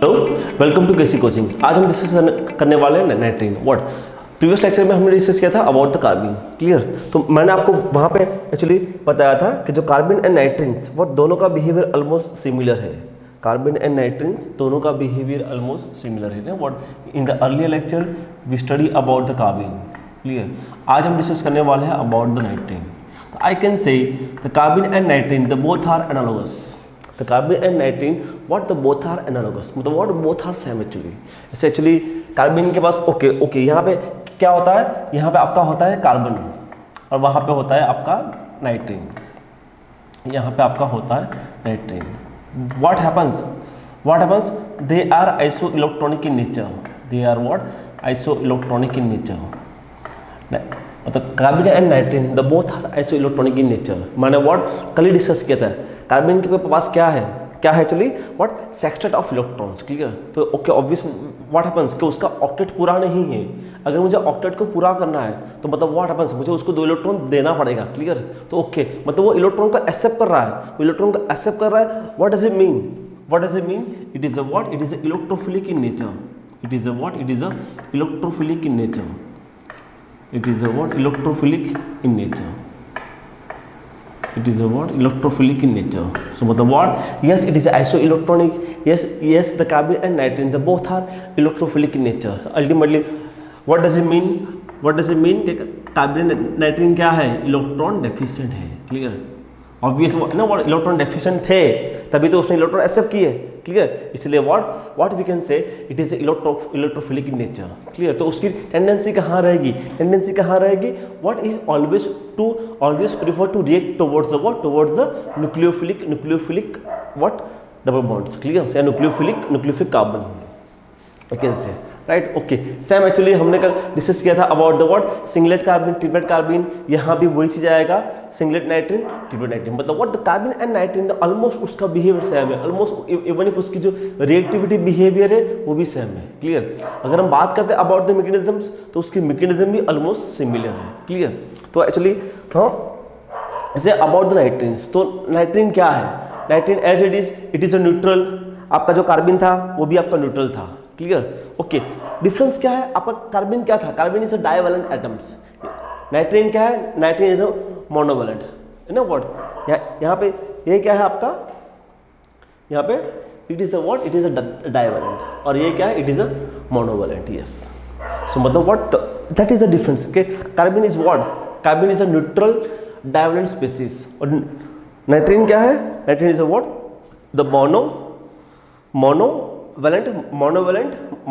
Hello, welcome to KC coaching. आज हम discuss करने वाले हैं नाइट्रीन। व्हाट प्रीवियस लेक्चर में हमने डिस्कस किया था अबाउट द कार्बिन। क्लियर? तो मैंने आपको वहाँ पे एक्चुअली बताया था कि जो कार्बिन एंड नाइट्रीन्स वो दोनों का बिहेवियर ऑलमोस्ट सिमिलर है। कार्बिन एंड नाइट्रीन्स दोनों का बिहेवियर ऑलमोस्ट सिमिलर है। What in the earlier lecture we study about the carbene. Clear? आज हम डिस्कस करने वाले हैं अबाउट द नाइट्रीन। तो I can say the carbene and nitrene the both are analogous. The carbon and nitrogen, what the both are analogous, मतलब what both are same actually। ऐसे actually carbon के पास okay यहाँ पे क्या होता है, यहाँ पे आपका होता है कार्बन और वहाँ पे होता है आपका नाइट्रीन, यहाँ पे आपका होता है नाइट्रीन। What happens they are isoelectronic in nature, they are what isoelectronic in nature। मतलब carbon and nitrene the both are isoelectronic in nature. मैंने व्हाट कल ही डिस्कस किया था। कार्बन के पास क्या है actually what sextet of electrons. Clear? तो ओके ऑब्वियस व्हाट हैपेंस कि उसका ऑक्टेट पूरा नहीं है। अगर मुझे ऑक्टेट को पूरा करना है तो मतलब व्हाट हैपेंस मुझे उसको 2 इलेक्ट्रॉन देना पड़ेगा। क्लियर? तो ओके मतलब वो इलेक्ट्रॉन को एक्सेप्ट कर रहा है, वो इलेक्ट्रॉन को एक्सेप्ट कर रहा है। What does it mean? It is a electrophilic in nature. It is a electrophilic in nature. It is a what? Electrophilic in nature. It is a what? Electrophilic in nature. So मतलब what? Yes, it is isoelectronic. Yes, the carbon and nitrogen, they both are electrophilic in nature. Ultimately, what does it mean? कि carbon nitrogen क्या है? Electron deficient है। Clear? Obvious ना वो electron deficient थे तभी तो उसने इलेक्ट्रॉन एक्सेप्ट किए। क्लियर? इसलिए what we can say it is electrophilic in nature. Clear? तो उसकी टेंडेंसी कहाँ रहेगी? What is always prefer to react towards the nucleophilic what double bonds. Clear? या nucleophilic carbon we can say. Right? Okay same actually हमने कल discuss किया था about the what singlet carbon triplet carbon. यहाँ भी वही चीज आएगा, सिंगलेट नाइट्रीन ट्रिपलेट नाइट्रीन। मतलब what the carbon and nitrene almost उसका बिहेवियर सेम है, ऑलमोस्ट इवन इफ उसकी जो रिएक्टिविटी बिहेवियर है वो भी सेम है। क्लियर? अगर हम बात करते हैं अबाउट द मैकेनिज्म्स तो उसकी मैकेनिज्म भी ऑलमोस्ट सिमिलर है। क्लियर? तो एक्चुअली हाँ जैसे अबाउट द नाइट्रीन्स, तो नाइट्रीन क्या है? Nitrene as it is a neutral. आपका जो कार्बन था वो भी आपका न्यूट्रल था। क्लियर? ओके डिफरेंस क्या है? आपका कार्बन क्या था? Carbon is a divalent atoms. नाइट्रीन क्या है? नाइट्रीन इज अ मोनोवैलेंट है ना। व्हाट यहाँ पे ये क्या है आपका? यहाँ पे इट इज अ डाइवैलेंट और ये क्या है? It is a monovalent. Yes, so मतलब what that is a difference. Okay carbon is what? Carbon is a neutral divalent species और नाइट्रीन क्या है? Nitrene is a what? The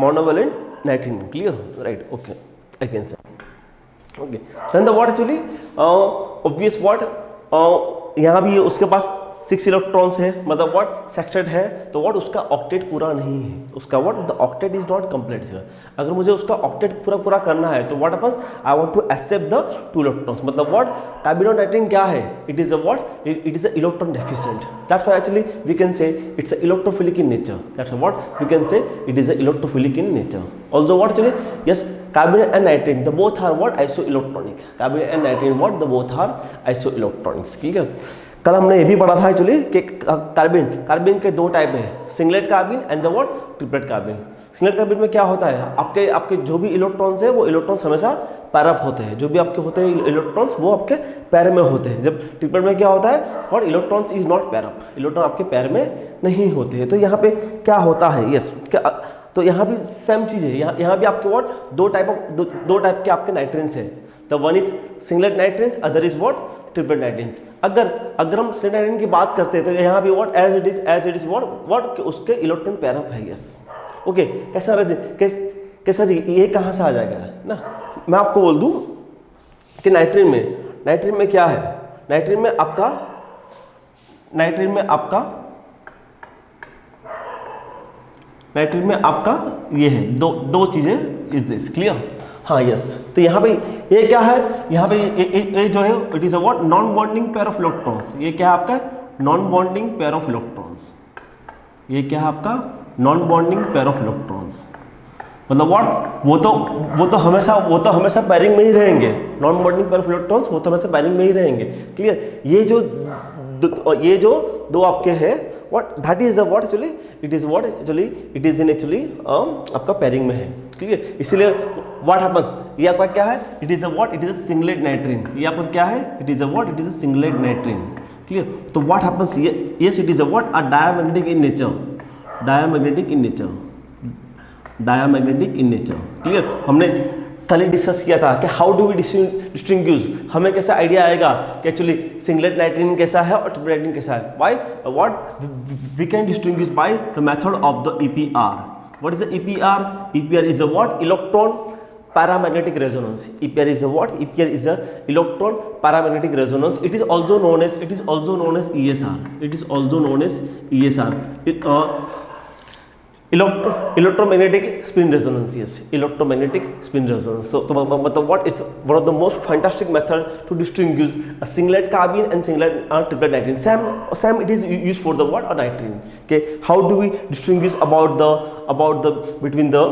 monovalent nitrogen. Clear? Right? Okay, I can say. Okay, then the what actually obvious what यहाँ भी उसके पास 6 electrons है, मतलब what सेक्टेट है। तो व्हाट उसका ऑक्टेट पूरा नहीं है, उसका what the octet is not complete. अगर मुझे उसका ऑक्टेट पूरा करना है तो what happens I want to accept the 2 electrons. मतलब व्हाट कार्बन और नाइट्रोजन क्या है? It is a electron deficient. That's why actually we can say it's a electrophilic in nature. That's what we can say it is a electrophilic in nature. Also what actually yes carbon and nitrogen the both are what isoelectronic. Carbon and nitrogen what the both are isoelectronics. ठीक है? कल हमने ये भी पढ़ा था actually कि carbon के 2 टाइप है, singlet carbon and the what triplet carbon. Singlet carbon में क्या होता है? आपके जो भी इलेक्ट्रॉन्स है वो इलेक्ट्रॉन्स हमेशा पैर अप होते हैं। जो भी आपके होते हैं इलेक्ट्रॉन्स वो आपके पैर में होते हैं। जब ट्रिपलेट में क्या होता है? व्हाट इलेक्ट्रॉन्स इज नॉट पैर अप, इलेक्ट्रॉन आपके पैर में नहीं होते हैं। तो यहाँ पे क्या होता है? यस तो यहाँ भी सेम चीज़ है। यहाँ भी आपके व्हाट 2 टाइप के आपके नाइट्रेन्स है। The one is singlet nitrenes, other is what triplet nitrenes. अगर हम सिंगलेट नाइट्रेन की बात करते हैं तो यहाँ भी what as it is what उसके इलेक्ट्रॉन पैर अप है। यस ओके कैसा ये कहाँ से आ जाएगा ना? मैं आपको बोल दूँ कि नाइट्रीन में क्या है? नाइट्रीन में आपका ये है दो चीजें इज दिस। क्लियर? हाँ यस। तो यहाँ पे ये क्या है? यहाँ पे ये जो है it is a what non bonding pair of electrons. ये क्या है आपका? Non bonding pair of electrons. ये क्या है आपका? Non bonding pair of electrons. मतलब व्हाट वो तो हमेशा पैरिंग में ही रहेंगे। Non bonding pair of electrons वो तो हमेशा पैरिंग में ही रहेंगे। क्लियर? ये जो ये जो दो आपके हैं what that is what actually it is what actually it is in actually आपका पेयरिंग में है, क्लियर। इसीलिए व्हाट हैपेंस, ये आपका क्या है, it is a what, it is a singlet nitrene. ये आपका क्या है, it is a what, it is a singlet nitrene, clear. तो what happens, yes it is a what, a diamagnetic in nature, diamagnetic in nature, diamagnetic in nature, clear. हमने कल ही discuss किया था कि हाउ डू वी डिस्टिंग्विश, हमें कैसा idea आएगा कि एक्चुअली सिंगलेट नाइट्रीन कैसा है और ट्रिपल नाइट्रीन कैसा है। Why what we can distinguish by the method of the EPR. What is the EPR? EPR is a what, electron paramagnetic resonance. EPR is a what? EPR is a electron paramagnetic resonance. It is also known as ESR. It is also known as ESR. Electromagnetic spin resonance. Yes, electromagnetic spin resonance. So what is one of the most fantastic method to distinguish a singlet carbene and singlet triplet nitrine. Same it is used for the what? A nitrine. Okay, how do we distinguish about the between the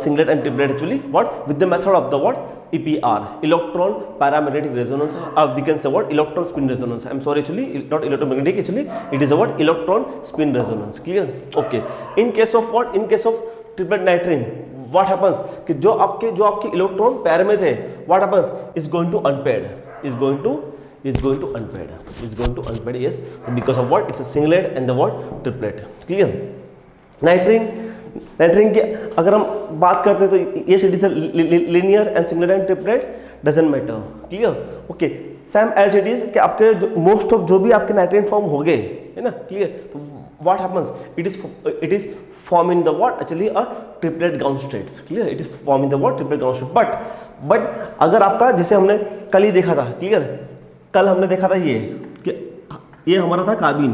singlet and triplet actually? What? With the method of the what? EPR, electron paramagnetic resonance. We can say what? Electron spin resonance. I'm sorry, actually not electromagnetic, actually it is a what? Electron spin resonance. Clear? Okay. In case of what? In case of triplet nitrine, what happens कि जो आपके electron pair में थे, what happens is going to unpaired, is going to unpaired. Yes, because of what? It's a singlet and the what? Triplet. Clear? नाइट्रीन की अगर हम बात करते हैं तो ये it is linear and singlet and triplet doesn't matter, clear. Okay, same as it is कि आपके जो मोस्ट ऑफ जो भी आपके नाइट्रीन फॉर्म हो गए है ना, क्लियर। तो what happens, it is form in the what actually a triplet ground states, clear. It is form in the what? Triplet ground state. But अगर आपका जैसे हमने कल ही देखा था, क्लियर, कल हमने देखा था ये कि ये हमारा था कार्बीन,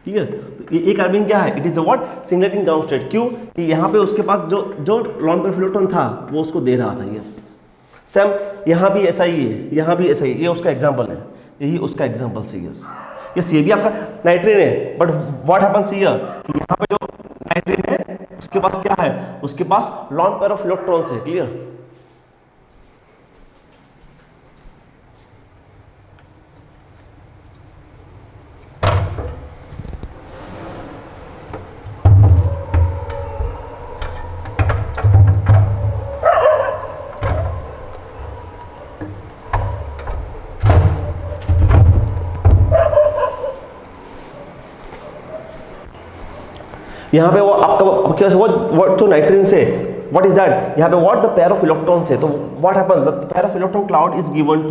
क्लियर। तो ये कार्बन क्या है? It is a what? Singlet in ground state. क्यों? कि यहाँ पे उसके पास जो लॉन पेयर इलेक्ट्रॉन था वो उसको दे रहा था। यस, सेम यहाँ भी ऐसा ही है, यहाँ भी ऐसा ही, ये उसका एग्जांपल है, यही उसका एग्जांपल से। यस यस, ये भी आपका नाइट्रीन है, बट व्हाट हैपेंस हियर, यहाँ पे जो नाइट्रीन है उसके पास क्या है? उसके पास लॉन पेयर ऑफ इलेक्ट्रॉन्स है, क्लियर। यहाँ पे वो आपका वो जो नाइट्रीन से व्हाट इज दैट, यहाँ पे what? The pair of electrons है। तो what happens, the pair of electron cloud is given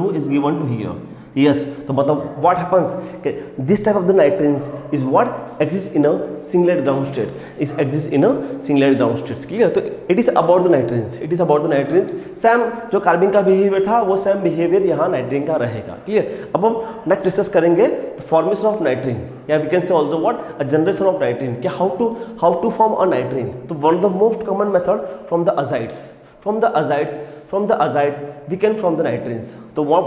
to here. Yes, तो मतलब व्हाट हैपेंस कि this type of the nitrenes is what exist in a singlet ground states, is exist in a singlet ground states, clear. तो it is about the nitrenes, it is about the nitrenes. Same जो carbon का behaviour था वो same behaviour यहाँ नाइट्रीन का रहेगा, clear. अब हम नेक्स्ट डिस्कस करेंगे फॉर्मेशन ऑफ नाइट्रीन, या we can say also what? A generation of nitrene, कि how to form a nitrene. तो one of the most common method from the azides we can form the nitrines. So what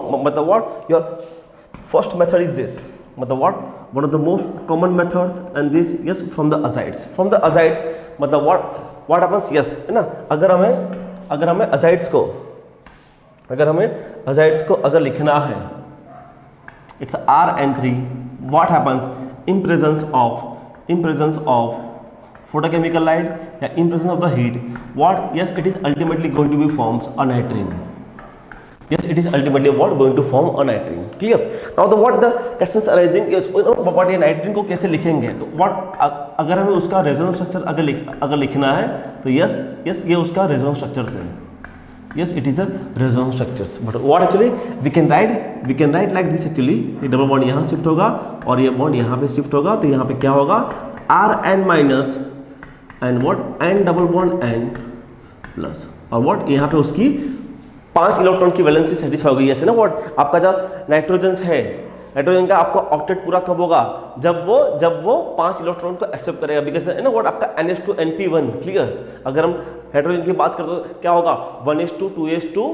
your first method is this, what one of the most common methods, and this, yes, from the azides what happens, yes, है ना। अगर हमें azides को अगर लिखना है, it's RN3, what happens in presence of photochemical light या in presence of the heat, what? Yes, it is ultimately going to be forms a nitrine. Yes, it is ultimately what? Going to form a nitrine. Clear? Now the what the questions arising is, what ये nitrine को कैसे लिखेंगे? तो what अगर हमें उसका resonance structure अगर लिखना है तो yes ये उसका रेजोनेंस स्ट्रक्चर है। Yes, it is a resonance structures. But what actually we can write like this actually. ये डबल बॉन्ड यहाँ शिफ्ट होगा और ये बॉन्ड यहाँ पे शिफ्ट होगा, तो यहाँ पे क्या होगा? Rn minus and what? N double bond N plus, और व्हाट यहाँ पे उसकी 5 इलेक्ट्रॉन की वैलेंसी सेटिस्फाई हो गई। ऐसे ना व्हाट आपका जो नाइट्रोजन है, नाइट्रोजन का आपका ऑक्टेट पूरा कब होगा? जब वो 5 इलेक्ट्रॉन को एक्सेप्ट करेगा, बिकॉज है ना व्हाट आपका NH2 NP1, क्लियर। अगर हम हाइड्रोजन की बात करते तो क्या होगा? 1s2 2s2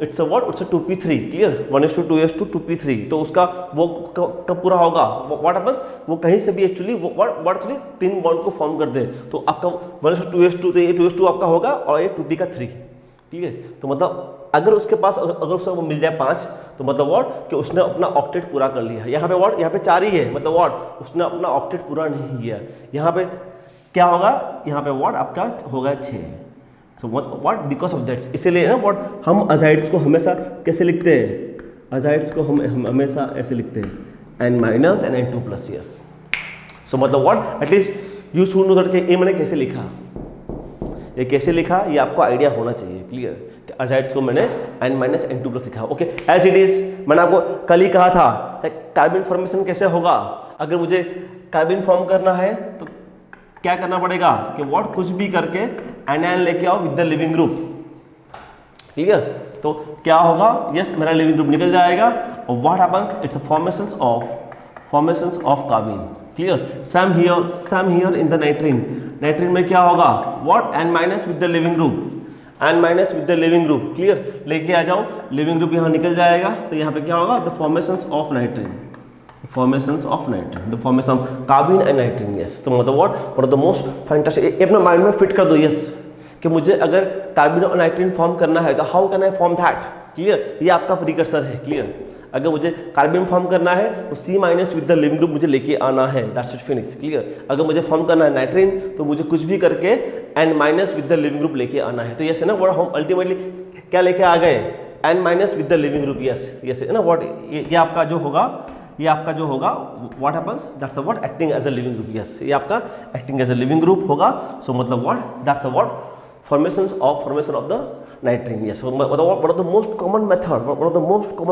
it's a what? It's a 2p3, clear. 1s2 2s2 2p3, तो उसका वो कब पूरा होगा? व्हाट हैपेंस, वो कहीं से भी एक्चुअली व्हाट एक्चुअली 3 बॉन्ड को फॉर्म कर दे, तो आपका 1s2 2s2, तो ये 2s2 आपका होगा और ये 2p का 3, ठीक है। तो मतलब अगर उसके पास अगर उसको मिल जाए 5, तो मतलब व्हाट कि उसने अपना ऑक्टेट पूरा कर लिया। यहाँ पे व्हाट, यहाँ पे 4 ही है, मतलब व्हाट उसने अपना ऑक्टेट पूरा नहीं किया। यहाँ पे क्या होगा, यहाँ पे व्हाट आपका होगा 6। So what because of that's, इसीलिए ना व्हाट हम अजाइड्स को हमेशा कैसे लिखते हैं, अजाइड्स को हम हमेशा ऐसे लिखते हैं n minus and n2 plus. Yes, so मतलब what at least you should know that कि ये मैंने कैसे लिखा, ये कैसे लिखा ये आपको आइडिया होना चाहिए। क्लियर कि अजाइड्स को मैंने n माइनस n2 प्लस लिखा। ओके, एज इट इज मैंने आपको कल ही कहा था कार्बन फॉर्मेशन कैसे होगा। अगर मुझे कार्बन फॉर्म करना है तो क्या करना पड़ेगा कि व्हाट कुछ भी करके एनायन लेके आओ विद द लिविंग ग्रुप। ठीक है, तो क्या होगा, यस मेरा लिविंग ग्रुप निकल जाएगा और what happens, it's formations of carbon. Clear, same here in the नाइट्रीन में क्या होगा, what n minus with the living group, n minus with the leaving group. Clear, लेके आ जाओ, लिविंग ग्रुप यहाँ निकल जाएगा तो यहाँ पे क्या होगा, the formations of नाइट्रीन, the formation of carbon and नाइट्रीन। Yes, तो मतलब what one of the most fantastic, अपने माइंड में फिट कर दो यस कि मुझे अगर कार्बन और नाइट्रीन फॉर्म करना है तो how can I form that. Clear, ये आपका प्रीकर्सर है। क्लियर, अगर मुझे कार्बन फॉर्म करना है तो C minus with the leaving group मुझे लेके आना है, दैट्स इट फिनिश। क्लियर, अगर मुझे फॉर्म करना है नाइट्रीन तो मुझे कुछ भी करके n minus with the leaving group लेके आना है। तो यस है ना, व्हाट हम अल्टीमेटली क्या लेके आ गए, n minus with the living group. Yes है ना, व्हाट ये आपका जो होगा, ये आपका जो होगा what happens, that's what acting as a living group. Yes, ये आपका acting as a living group होगा। सो मतलब what, that's what formation of the nitrene. Yes, one of the most common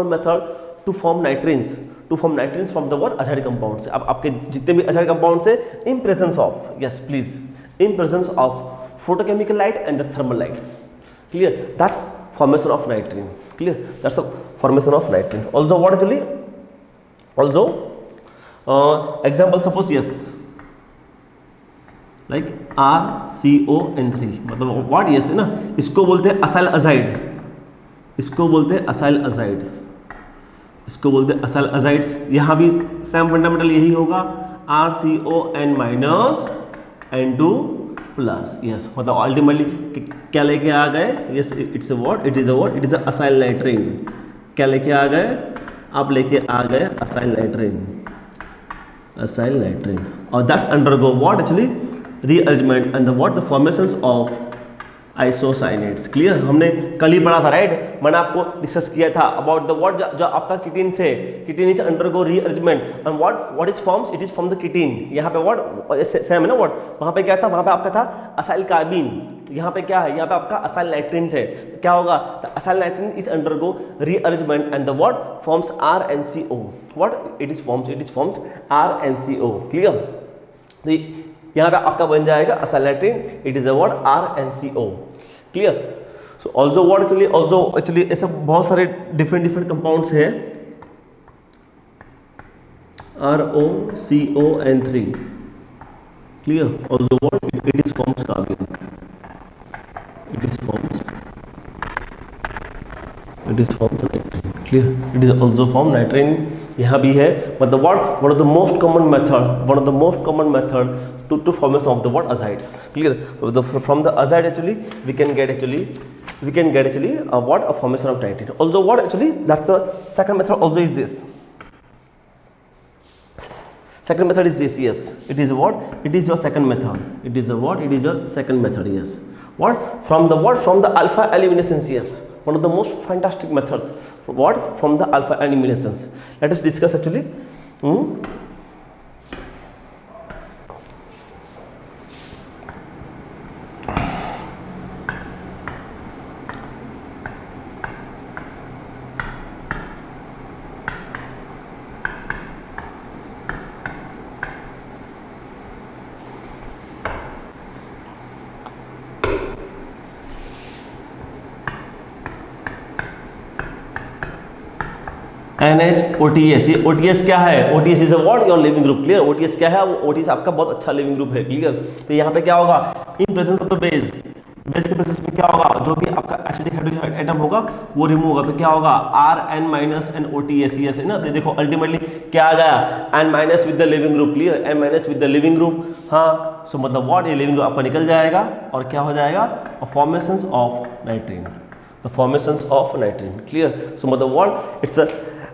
method to form nitrenes from the what azide compound से। अब आपके जितने भी azide compound से in presence of, yes please, in presence of photochemical light and the thermal lights. Clear, that's formation of nitrene. Clear, that's formation of नाइट्रीन। Also what actually, also example suppose yes like RCON3, मतलब what, yes है ना, इसको बोलते हैं acyl azide, इसको बोलते हैं acyl azides, इसको बोलते हैं असाइल अजाइड्स। यहाँ भी सेम फंडामेंटल यही होगा, RCON minus N2 plus. Yes, मतलब अल्टीमेटली क्या लेके आ गए, yes it's a what, it is a acyl नाइट्रीन। क्या लेके आ गए, आप लेके आ गए असाइल नाइट्रीन, और that's undergo what actually rearrangement and the what the formations of isocyanates. Clear, हमने कल ही पढ़ा था राइट, मैंने आपको डिस्कस किया था अबाउट द व्हाट, जो आपका किटीन से, ketene is undergo rearrangement and what is forms, it is from the ketene. यहाँ पे व्हाट सेम है ना, व्हाट वहाँ पे क्या था, वहाँ पे आपका था असाइल कार्बिन, यहाँ पे क्या है, यहाँ पे आपका असाइल नाइट्रीन है। क्या होगा, the acyl नाइट्रीन is undergo rearrangement and the what forms RNCO, what it is forms RNCO। Clear, तो यहाँ पे आपका बन जाएगा acyl नाइट्रीन, it is a what RNCO। Clear, so also what actually ऐसे बहुत सारे डिफरेंट कंपाउंड्स है, ROCON3। Clear, also what it is forms carbon, it is forms nitrine। Clear, it is also form नाइट्रीन, यहाँ भी है। मतलब what one of the most common method to formation of the what azides। Clear, from the azide actually we can get what a formation of nitrine। Also what actually, that's the second method also is this, second method is this। Yes, it is what, it is your second method, it is a what, it is your second method। Yes, what from the alpha eliminations। Yes, one of the most fantastic methods, what from the alpha eliminations। Let us discuss actually। NH-OTS, ये OTS क्या है, OTS is a what, your leaving group. Clear, OTS क्या है, OTS आपका बहुत अच्छा living group है। Clear, तो यहाँ पे क्या होगा, इन प्रेजेंस ऑफ द बेस के प्रेजेंस में क्या होगा, जो भी आपका एसिडिक हाइड्रोजन एटम होगा वो रिमूव होगा, तो क्या होगा RN माइनस NOTS। यस है ना, तो देखो अल्टीमेटली क्या आ गया, N minus with the leaving group. Clear, N minus with the leaving group. हाँ, सो मतलब व्हाट, ये लिविंग ग्रुप आपका निकल जाएगा और क्या हो जाएगा, formations of नाइट्रीन, the formations of nitrogen. Clear? So मतलब what it's a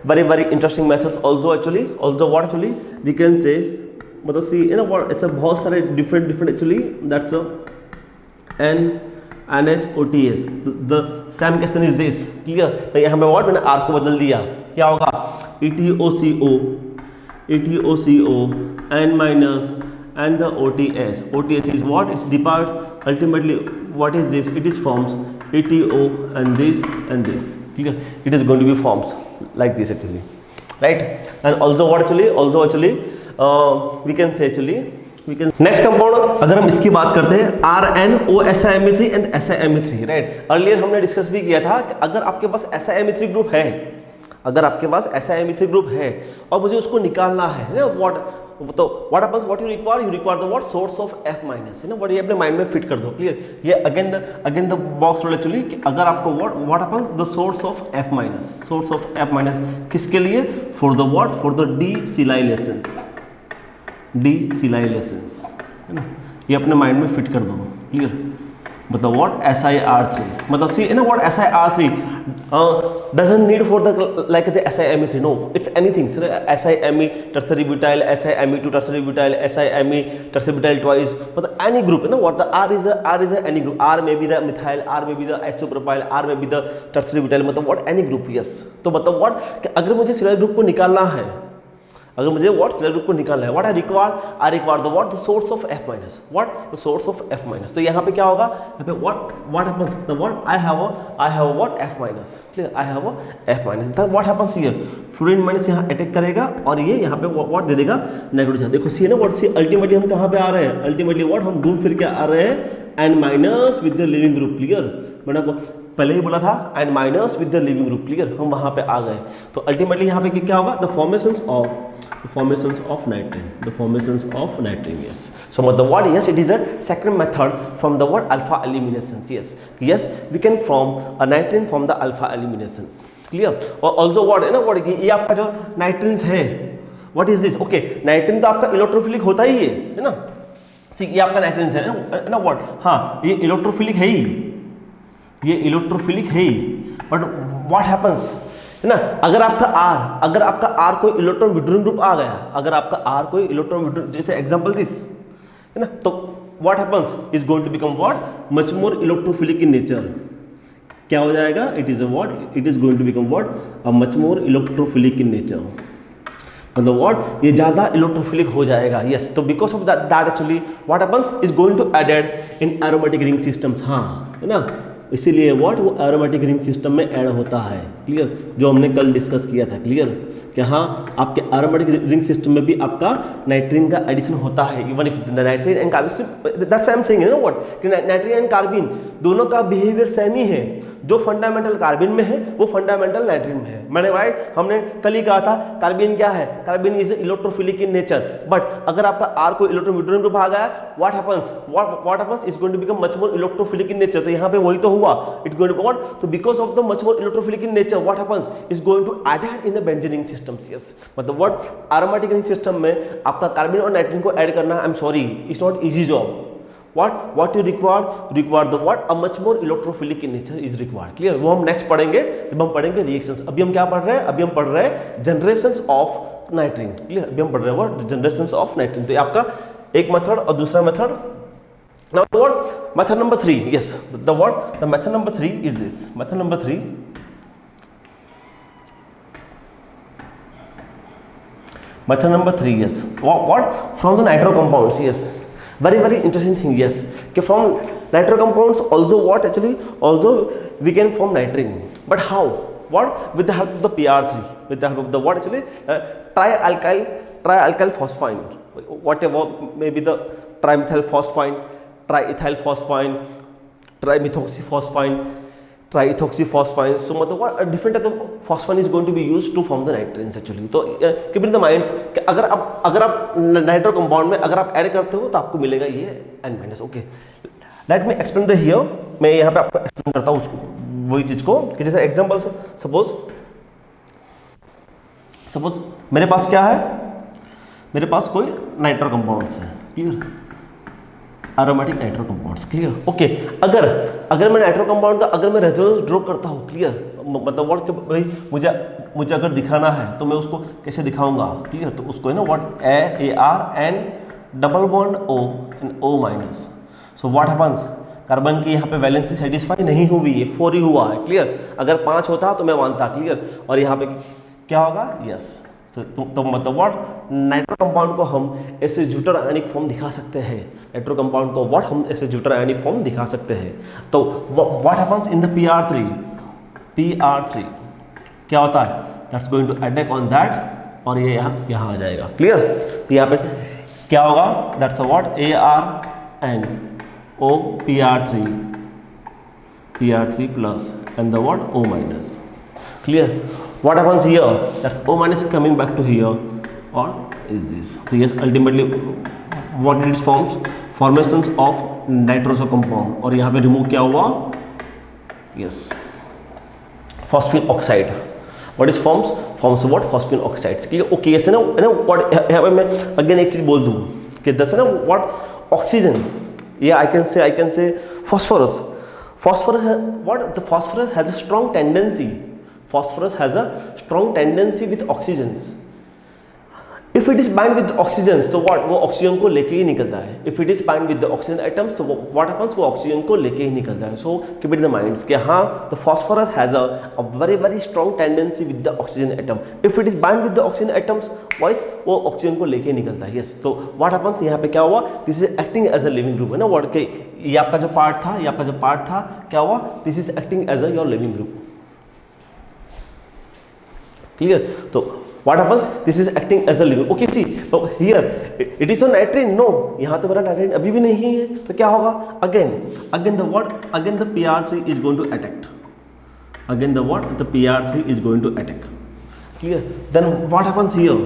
very interesting methods also actually what actually we can say मतलब see you know what it's a बहुत सारे different actually that's a NHOTS. The same question is this. Clear? तो यहाँ पे what मैंने R को बदल दिया, क्या होगा ETOCO N minus and the OTS. OTS is what? It departs ultimately. What is this? It is forms ETO and this. Clear? It is going to be forms like this actually, right? And also what actually we can say actually next compound अगर हम इसकी बात करते हैं RNOSiMe3 and SiMe3, right? Earlier हमने discuss भी किया था कि अगर आपके पास SiMe3 ग्रुप है, अगर आपके पास SiMe3 ग्रुप है और मुझे उसको निकालना है ना, what happens, what you require the what source of F minus, है ना, व्हाट ये अपने माइंड में फिट कर दो. क्लियर? ये again the box rule actually कि अगर आपको what happens the source of F minus किसके लिए? For the what? For the desilylations, है ना, ये अपने माइंड में फिट कर दो. क्लियर? मतलब व्हाट SiR3 मतलब सी है ना what SiR3 doesn't need for the like the SiMe3, no, it's anything. SiMe tertiary butyl, SiMe2 tertiary butyl, SiMe tertiary butyl twice, मतलब any group, है ना, what the R is a any group. R may be the methyl, R may be the isopropyl, R may be the tertiary butyl, मतलब what any group. yes. तो मतलब what कि अगर मुझे silyl group को निकालना है, अगर मुझे व्हाट सिलाइल ग्रुप को निकालना है, what I require the what the source of F minus, what the source of F minus. तो यहाँ पे क्या होगा? यहाँ पे what happens the what I have what F minus. Clear? I have F minus. The what happens here, fluorine minus यहाँ attack करेगा और ये यहाँ पे व्हाट दे देगा? Negative charge. देखो सी है ना व्हाट सी अल्टीमेटली हम कहाँ पे आ रहे हैं? अल्टीमेटली व्हाट हम घूम फिर के आ रहे हैं N minus with the leaving group. Clear? मैंने को पहले ही बोला था N minus with the leaving group. Clear? हम वहाँ पे आ गए. तो अल्टीमेटली यहाँ पे क्या होगा? The formations of nitrogen. Yes. So the what? Yes, it is a second method from the what? Alpha eliminations. Yes, we can form a nitrogen from the alpha eliminations. Clear? और also what है ना, what ये आपका जो nitrogens है, what is this? Okay, nitrogen तो आपका electrophilic होता ही है ना. सी ये आपका नाइट्रोजन है ना व्हाट? हाँ, ये इलेक्ट्रोफिलिक है ही, बट व्हाट हैपेंस, है ना, अगर आपका R कोई इलेक्ट्रॉन विड्रॉइंग ग्रुप आ गया, अगर आपका R कोई इलेक्ट्रॉन विड्रॉइंग, जैसे एग्जांपल दिस, है ना, तो what happens is going to become what? Much more electrophilic in nature. क्या हो जाएगा? It is going to become what? A much more electrophilic in nature. मतलब व्हाट? ये ज़्यादा इलेक्ट्रोफिलिक हो जाएगा. यस. तो because of that actually what happens is going to added in aromatic ring systems. हाँ, है ना, इसीलिए व्हाट वो एरोमेटिक रिंग सिस्टम में ऐड होता है. क्लियर? जो हमने कल डिस्कस किया था. क्लियर? कि हाँ, आपके एरोमेटिक रिंग सिस्टम में भी आपका नाइट्रीन का एडिशन होता है. Even if नाइट्रीन and कार्बिन, that's I am saying, you know what, कि नाइट्रीन एंड कार्बिन दोनों का बिहेवियर सेम ही है. जो फंडामेंटल कार्बिन में है वो फंडामेंटल नाइट्रीन में है. मैंने राइट, हमने कल ही कहा था कार्बिन क्या है? Carbene is electrophilic in nature. But अगर आपका R को इलेक्ट्रॉन विड्रॉइंग ग्रुप आ गया, what happens is going to become much more electrophilic in nature. तो यहाँ पे वही तो हुआ, इट गोइंग टू व्हाट? तो because of the much more electrophilic in nature, what happens is going to added in the benzene ring systems. Yes. मतलब what? Aromatic ring system में आपका कार्बिन और नाइट्रीन को ऐड करना, I am sorry, it's not easy job. What you require the what? A much more electrophilic in nature is required. Clear? वो हम next पढ़ेंगे जब हम पढ़ेंगे रिएक्शंस. अभी हम क्या पढ़ रहे हैं? अभी हम पढ़ रहे हैं जनरेशंस ऑफ नाइट्रीन. क्लियर? अभी हम पढ़ रहे हैं व्हाट? Generations of नाइट्रीन. तो ये आपका एक मेथड और दूसरा method. Now what? Method number 3. Yes, the what? The method number 3 is this. Method number 3. Method number 3. Yes. What? From the nitro compounds. Yes. Very interesting thing. Yes, कि from nitro compounds also what actually also we can form nitrogen. But how? What? With the help of the PR3. With the help of the what actually? Trialkyl phosphine. Whatever maybe the trimethyl phosphine, triethyl phosphine, trimethoxyphosphine, triethoxyphosphine. So मतलब what a different type of phosphine is going to be used to form the nitrogens actually. तो keep in the minds कि अगर आप nitro compound में अगर आप add करते हो तो आपको मिलेगा ये N-. Okay, let me explain the here. मैं यहाँ पे आपको एक्सप्लेन करता हूँ उसको, वही चीज़ को, कि जैसे एग्जांपल सपोज मेरे पास क्या है? मेरे पास कोई नाइट्रो कंपाउंड्स है. Clear? Aromatic nitro compounds. Clear? Okay, अगर मैं नाइट्रो कंपाउंड का अगर मैं रेजोनेंस ड्रॉ करता हूँ, क्लियर, मतलब व्हाट कि भाई मुझे अगर दिखाना है तो मैं उसको कैसे दिखाऊंगा? क्लियर? तो उसको है ना what AR double bond O and O minus. So what happens, carbon की यहाँ पे वैलेंसी सेटिस्फाई नहीं हुई है, 4 ही हुआ है। क्लियर? अगर 5 होता तो मैं मानता। क्लियर? और यहाँ पे क्या होगा? यस। तो मतलब व्हाट, नाइट्रो कंपाउंड को हम ऐसे ज्यूटर आयनिक फॉर्म दिखा सकते हैं। नाइट्रो कंपाउंड को व्हाट हम ऐसे ज्यूटर आयनिक फॉर्म दिखा सकते हैं। तो what happens in the PR3 क्या होता है? That's going to attack on that और ये यहाँ आ जाएगा। क्लियर? तो यहाँ पे क्या होगा? That's what ArNO PR3 plus and the what? O minus. Clear? What happens here? That's O minus is coming back to here, or is this? So yes, ultimately what it forms? Formations of nitroso compound. और यहाँ पे remove क्या हुआ? Yes, phosphine oxide. What is forms? Forms what? Phosphine oxides. Clear? Okay, yes ना? What यहाँ पे मैं again एक चीज बोल दूँ कि that's ना what? Oxygen. Yeah, I can say phosphorus. Phosphorus has a strong tendency. Phosphorus has a strong tendency with oxygens. If it is bound with oxygens, तो what? वो ऑक्सीजन को लेके ही निकलता है. If it is bound with the oxygen atoms, तो what happens? वो oxygen को लेके ही निकलता है. So keep it in the minds कि हाँ, the phosphorus has a very strong tendency with the oxygen atom. If it is bound with the oxygen atoms, वो oxygen को लेके निकलता है. Yes. तो what happens? यहाँ पे क्या हुआ? This is acting as a living group है ना. What के ये आपका जो पार्ट था, क्या हुआ? This is acting as a your living group. Clear? तो what happens? This is acting as the living. Okay, see, so here it is a nitrine. No, यहाँ तो मेरा nitrine अभी भी नहीं है. तो क्या होगा? Again the what? Again the PR3 is going to attack. Again the what? The PR3 is going to attack. Clear? Then what happens here?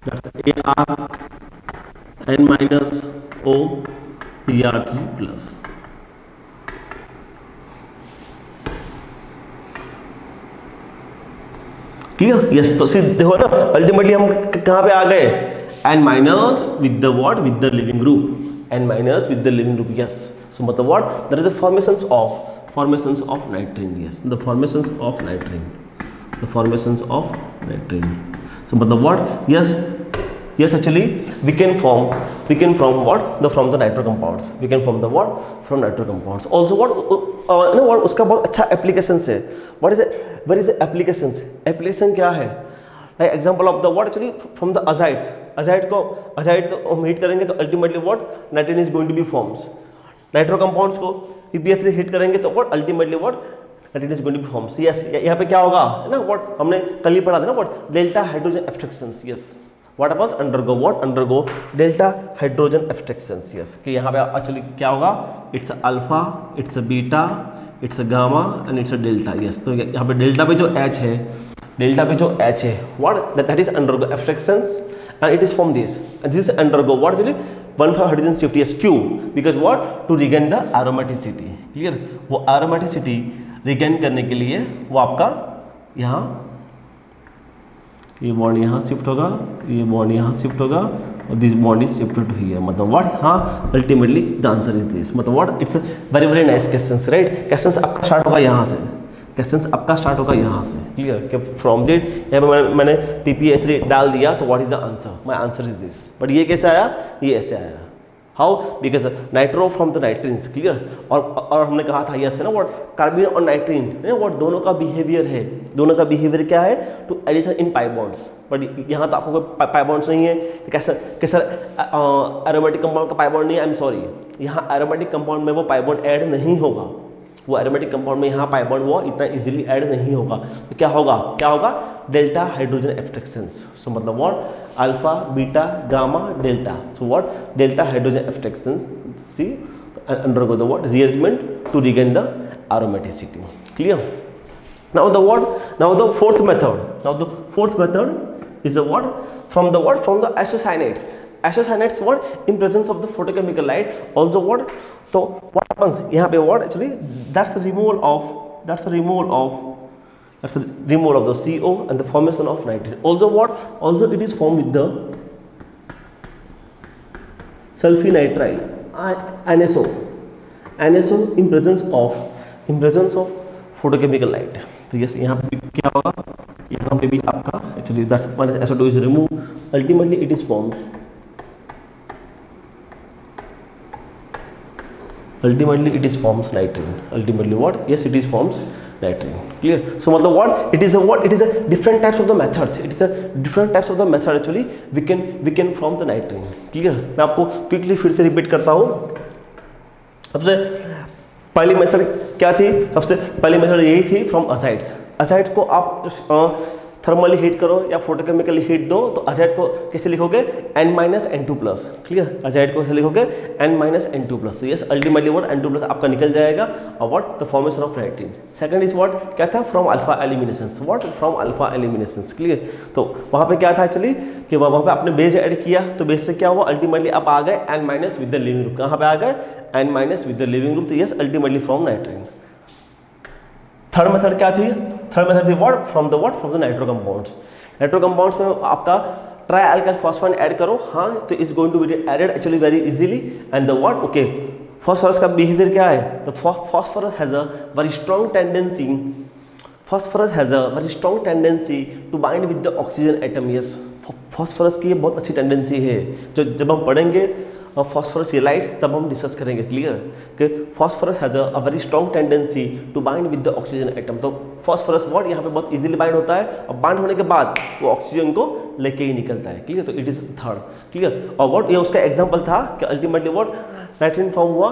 That's ArN minus O PR3 plus. Clear? Yes. तो देखो ना, ultimately हम कहाँ पे आ गए? N minus with the what? With the living group. N minus with the living group. Yes. So मतलब what? There is a formations of nitrene. Yes, the formations of nitrene. So मतलब what? Yes, actually we can form what? From the nitro compounds. We can form the what? From nitro compounds. Also what? उसका बहुत अच्छा applications है. What is the applications? Application क्या है? Like example of the what? Actually from the azides. Azide को हम heat करेंगे तो ultimately what? Nitrogen is going to be forms. Nitro compounds को PbS3 हीट करेंगे तो what? Ultimately what? Nitrogen is going to be forms. Yes, यहाँ पे क्या होगा? है ना? What हमने कल ही पढ़ा था ना? What? Delta hydrogen abstractions. Yes. What happens? Undergo delta hydrogen abstractions. Yes. कि यहाँ पे actually क्या होगा? It's a alpha, it's a beta, it's a gamma and it's a delta. Yes. तो यहाँ पे delta पे जो H है, what? That is undergo abstractions and it is from this. And this is undergo what actually? 1,5 hydrogen shift. Yes, Q. Because what? To regain the aromaticity. Clear? वो aromaticity regain करने के लिए वो आपका यहाँ ये बॉन्ड यहाँ शिफ्ट होगा, ये बॉन्ड यहाँ शिफ्ट होगा और this bond is shifted to here. मतलब व्हाट? हाँ, ultimately the answer is this. मतलब what? It's very nice questions, right? Questions आपका स्टार्ट होगा यहाँ से. क्लियर? कि फ्रॉम डेट यहाँ पे मैंने PpA3 डाल दिया तो what is the answer? My answer is this. But ये कैसे आया? ये ऐसे आया. How? Because nitro from the nitrenes. Clear? और हमने कहा था यस है ना व्हाट? कार्बन और नाइट्रीन व्हाट दोनों का बिहेवियर है. दोनों का बिहेवियर क्या है? To addition in pi bonds. But यहाँ तो आपको कोई पाई बॉन्ड्स नहीं है. कैसा एरोमेटिक कंपाउंड का पाई बॉन्ड नहीं है. आई एम सॉरी, यहाँ एरोमेटिक कंपाउंड में वो पाई बॉन्ड ऐड नहीं होगा. वो एरोमेटिक कंपाउंड में यहाँ पाई बॉन्ड वो इतना इजीली ऐड नहीं होगा. तो क्या होगा? Delta hydrogen abstractions. सो मतलब what? Alpha, beta, gamma, delta. So what? Delta hydrogen abstractions. See undergo the what? Rearrangement to regain the aromaticity. Clear? Now the what? Now the fourth method is the what? From the what? From the isocyanates. Isocyanates what? In presence of the photochemical light. Also what? So what happens? यहाँ पे what? Actually that's the removal of the CO and the formation of nitrogen. Also what? Also it is formed with the सल्फिनाइट्राइल NSO in presence of photochemical light. तो yes यहाँ पे क्या होगा, यहाँ पे भी आपका actually SO2 is remove, ultimately it is forms, ultimately it is forms nitrine, ultimately what, yes it is forms nitrine, clear? So मतलब what it is a different types of the methods, it is a different types of the method actually we can form the nitrine, clear? मैं आपको quickly फिर से repeat करता हूँ। सबसे पहली method क्या थी, सबसे पहली मेथड यही थी फ्रॉम असाइड्स को आप थर्मली हीट करो या फोटोकेमिकली हीट दो तो अजाइड को कैसे लिखोगे N-2+, क्लियर? अजाइड को कैसे लिखोगे N-2+, तो यस अल्टीमेटली व्हाट N2+ आपका निकल जाएगा और what the formation of नाइट्रीन। Second is what, क्या था, from alpha eliminations, what from alpha eliminations, clear? तो वहाँ पे क्या था एक्चुअली कि वहाँ पे आपने बेस ऐड किया तो बेस से क्या हुआ, अल्टीमेटली आप आ गए N- with the living group, कहाँ पे आ गए N- with the living group, तो yes ultimately from nitrene. Third method क्या थी, थर्ड मेथड थी what, from the nitro compounds. Nitro compounds में आपका ट्राई अल्काइल फॉस्फेट ऐड करो, हाँ तो is going to be added actually very easily and the what, okay phosphorus का behaviour क्या है, the phosphorus has a very strong tendency, phosphorus has a very strong tendency to bind with the oxygen atom. Yes phosphorus की ये बहुत अच्छी tendency है, जो जब हम पढ़ेंगे फॉस्फोरस लाइट्स तब हम डिस्कस करेंगे, क्लियर? कि phosphorus has a very strong tendency to bind with the oxygen atom. तो फॉस्फोरस व्हाट यहाँ पे बहुत इजीली बाइंड होता है और बाइंड होने के बाद वो ऑक्सीजन को लेके ही निकलता है, क्लियर? तो इट इज थर्ड, क्लियर? और व्हाट ये उसका एग्जांपल था कि अल्टीमेटली व्हाट नाइट्रीन फॉर्म हुआ,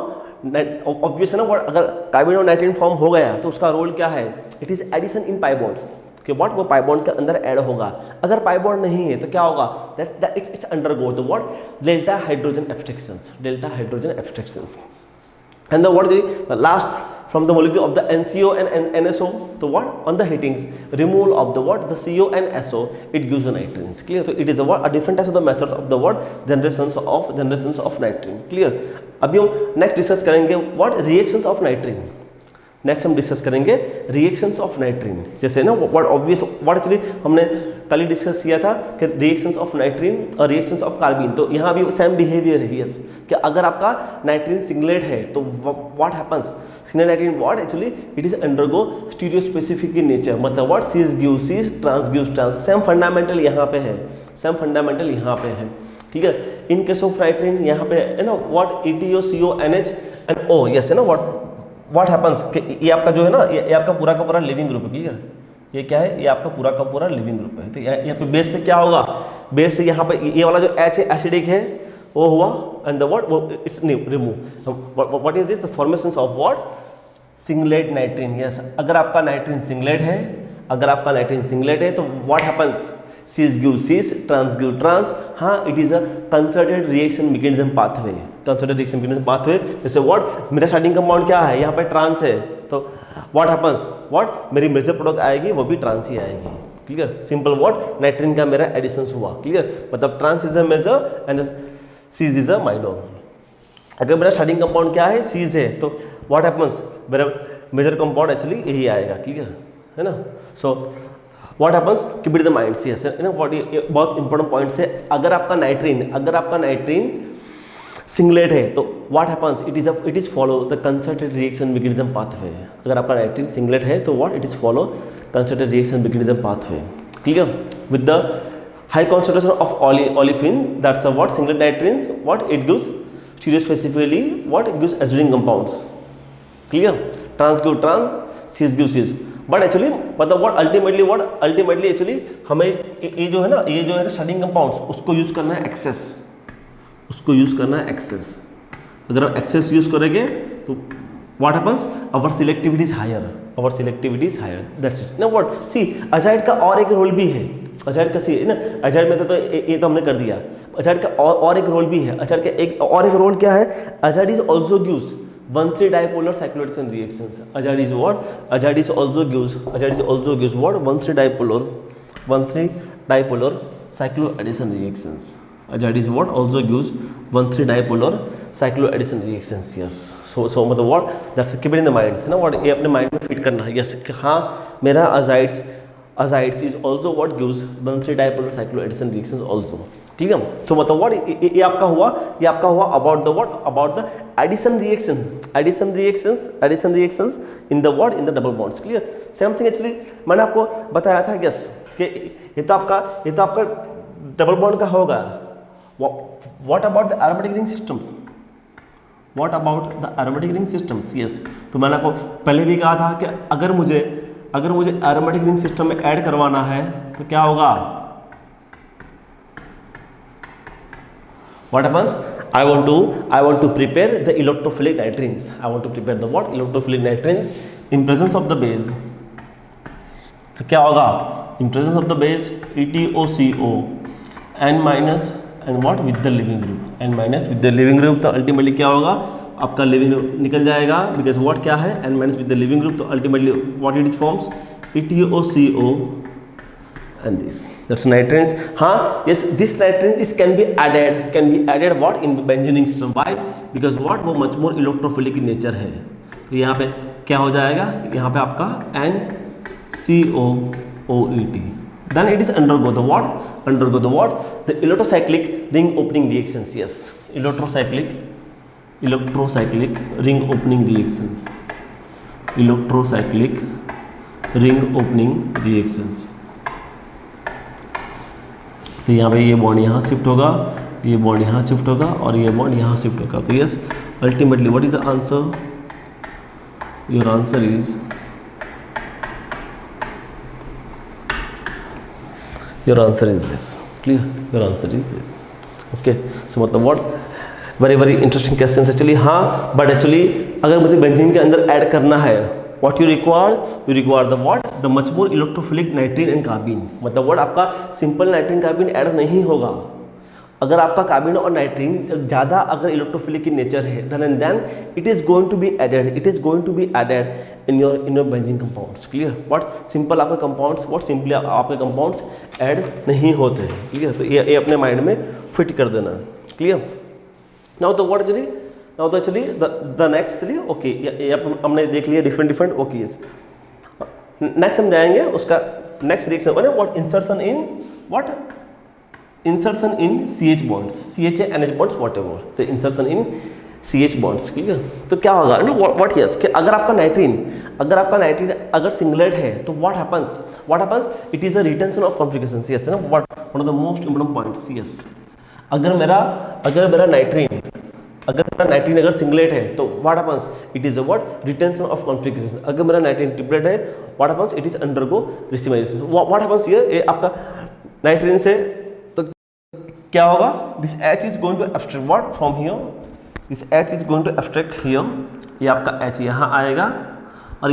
ऑब्वियस है ना व्हाट, अगर कार्बन और नाइट्रीन फॉर्म हो गया तो उसका रोल क्या है, it is addition in pi bonds, कि व्हाट वो पाई बॉन्ड के अंदर ऐड होगा। अगर पाई बॉन्ड नहीं है तो क्या होगा, that it's undergo the what, delta hydrogen abstractions and the what the last from the molecule of the NCO and NSO, the what on the heatings removal of the what the CO and SO, it gives the nitrines, clear? So it is a what a different types of the methods of the what generations of nitrine, clear? अभी हम next discuss करेंगे what reactions of nitrine, next हम discuss करेंगे reactions of नाइट्रीन। जैसे ना what obvious what actually हमने कल ही डिस्कस किया था कि रिएक्शंस ऑफ नाइट्रीन और रिएक्शंस ऑफ कार्बिन, तो यहाँ भी सेम बिहेवियर है, यस, कि अगर आपका नाइट्रीन सिंगलेट है तो what happens, singlet nitrene what actually it is undergo stereospecific in nature, मतलब what cis gives cis, trans gives trans, same fundamental यहाँ पे है, सेम फंडामेंटल यहाँ पे है, ठीक है? इन केस ऑफ नाइट्रीन यहाँ पे है ना what ETO CO NH and O, yes है ना व्हाट हैपन्स कि ये आपका जो है ना ये आपका पूरा का पूरा लिविंग ग्रुप है, क्लियर? ये क्या है, ये आपका पूरा का पूरा लिविंग ग्रुप है। तो यहाँ पे बेस से क्या होगा, बेस से यहाँ पे ये वाला जो H है एसिडिक है वो हुआ एंड द व्हाट वो it's remove, what is this, the formations of what singlet नाइट्रीन। Yes अगर आपका नाइट्रीन सिंगलेट है, अगर आपका नाइट्रीन सिंगलेट है तो what happens, cis gives cis, trans gives trans, हाँ it is a concerted reaction mechanism pathway, concerted reaction mechanism pathway. जैसे what मेरा स्टार्टिंग कंपाउंड क्या है, यहाँ पे ट्रांस है, तो व्हाट हैपेंस, व्हाट मेरी मेजर प्रोडक्ट आएगी वो भी ट्रांस ही आएगी, क्लियर? सिंपल व्हाट नाइट्रीन का मेरा एडिशन हुआ, क्लियर? मतलब trans is a major and cis is a minor. अगर मेरा स्टार्टिंग कंपाउंड क्या है, सीज है, तो व्हाट हैपेंस मेरा मेजर कंपाउंड एक्चुअली यही आएगा, क्लियर है ना? So what happens keep it the mind, C S ना व्हाट, ये बहुत इंपॉर्टेंट पॉइंट्स है। अगर आपका नाइट्रीन सिंगलेट है तो what happens, it is follow the concerted reaction mechanism pathway. अगर आपका नाइट्रीन सिंगलेट है तो what it is follow concerted reaction mechanism pathway, clear? With the high concentration of olefin, that's a what singlet nitrines, what it gives stereospecifically, what it gives acidic compounds, clear? Trans give trans, cis give cis, but actually मतलब what ultimately actually हमें ये जो है ना starting compounds उसको use करना है access, उसको यूज करना है एक्सेस। अगर आप एक्सेस यूज करेंगे तो what happens, our selectivity is higher, that's it ना। व्हाट सी अजाइड का और एक रोल भी है, अजाइड का सी है ना, अजाइड में तो ये तो हमने कर दिया, अजाइड का और एक रोल भी है। अजाइड का एक और एक रोल क्या है, azide is also gives 1,3 dipolar cycloaddition reactions. Azide is what? Azide is also gives what? 1,3 dipolar cycloaddition reactions. Azide is what? Also gives 1,3 dipolar cycloaddition reactions. Yes. So मतलब what? That's keep it in the mind. है ना? What ये अपने mind में fit करना है। Yes कि हाँ मेरा azides azides is also what gives 1,3 dipolar cycloaddition reactions also. ठीक है, so मतलब what ये आपका हुआ about the what, about the addition reactions in the what, in the double bonds. Clear? Same thing actually मैंने आपको बताया था yes कि ये तो आपका डबल बॉन्ड का होगा. What about the aromatic ring systems? What about the aromatic ring systems? Yes, तो मैंने आपको पहले भी कहा था कि अगर मुझे एरोमेटिक रिंग सिस्टम में ऐड करवाना है तो क्या होगा. What happens? I want to prepare the electrophilic nitrines. I want to prepare the what? Electrophilic nitrines in presence of the base. तो क्या होगा? In presence of the base ETOCO N minus and what with the leaving group, N minus with the leaving group. तो ultimately क्या होगा, आपका leaving group निकल जाएगा because what क्या है N minus with the living group. तो ultimately what it forms ETOCO and this, that's nitrines. हाँ, yes, this nitrines can be added what in benzening system. Why? Because what वो much more electrophilic in nature है. तो यहाँ पे क्या हो जाएगा, यहाँ पे आपका NCOOET. Then it is undergo the what, the electrocyclic ring opening reactions. Yes, electrocyclic ring opening reactions, electrocyclic ring opening reactions. तो यहाँ पे ये बॉन्ड यहाँ शिफ्ट होगा, ये बॉन्ड यहाँ शिफ्ट होगा और ये बॉन्ड यहाँ शिफ्ट होगा. तो yes, ultimately what is the answer? Your answer is this. Clear? Your answer is this. Okay, so मतलब what, very interesting question actually. हाँ, बट एक्चुअली अगर मुझे बेंजीन के अंदर ऐड करना है, what you require the what, the much more electrophilic nitrine and carbene. मतलब what, आपका सिंपल नाइट्रीन कार्बिन ऐड नहीं होगा. अगर आपका कार्बिन और नाइट्रीन ज़्यादा अगर इलेक्ट्रोफिलिक in नेचर है, then it is going to be added in your benzene compounds. Clear? What simple आपके compounds, what simply आपके compounds ऐड नहीं होते हैं. क्लियर? तो ये अपने माइंड में फिट कर देना. Clear? Now the what actually, now the actually the next actually okay, ये हमने देख लिया डिफरेंट ओकेज. नेक्स्ट हम जाएंगे उसका next reaction what, insertion in CH bonds, CHA NH bonds whatever. तो इंसर्शन इन CH बॉन्ड्स. क्लियर? तो क्या होगा ना व्हाट यस कि अगर आपका नाइट्रीन अगर सिंगलेट है तो what happens, it is a retention of configuration. Yes ना, what one of the most important points. Yes, अगर मेरा नाइट्रीन अगर सिंगलेट है तो what happens, it is a what, retention of configuration. अगर मेरा नाइट्रीन ट्रिपलेट है, what happens, it is undergo racemization. What happens ये आपका नाइट्रीन से तो क्या होगा, this H is going to abstract what from here, this H is going to abstract here. ये आपका H यहाँ आएगा और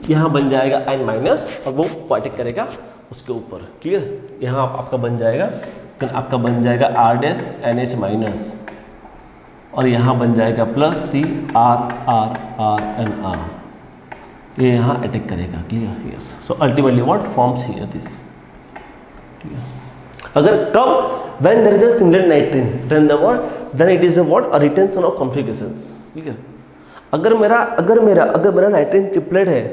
यहाँ बन जाएगा N माइनस और वो अटैक करेगा उसके ऊपर. क्लियर? यहाँ आपका बन जाएगा, फिर आपका बन जाएगा R डैश NH माइनस और यहाँ बन जाएगा प्लस CR ये यहाँ अटैक करेगा. Clear? Yes. So ultimately what forms here this. अगर कब when there is a singlet nitrene then it is a what, a retention of configurations. Clear? अगर मेरा नाइट्रीन ट्रिपलेट है,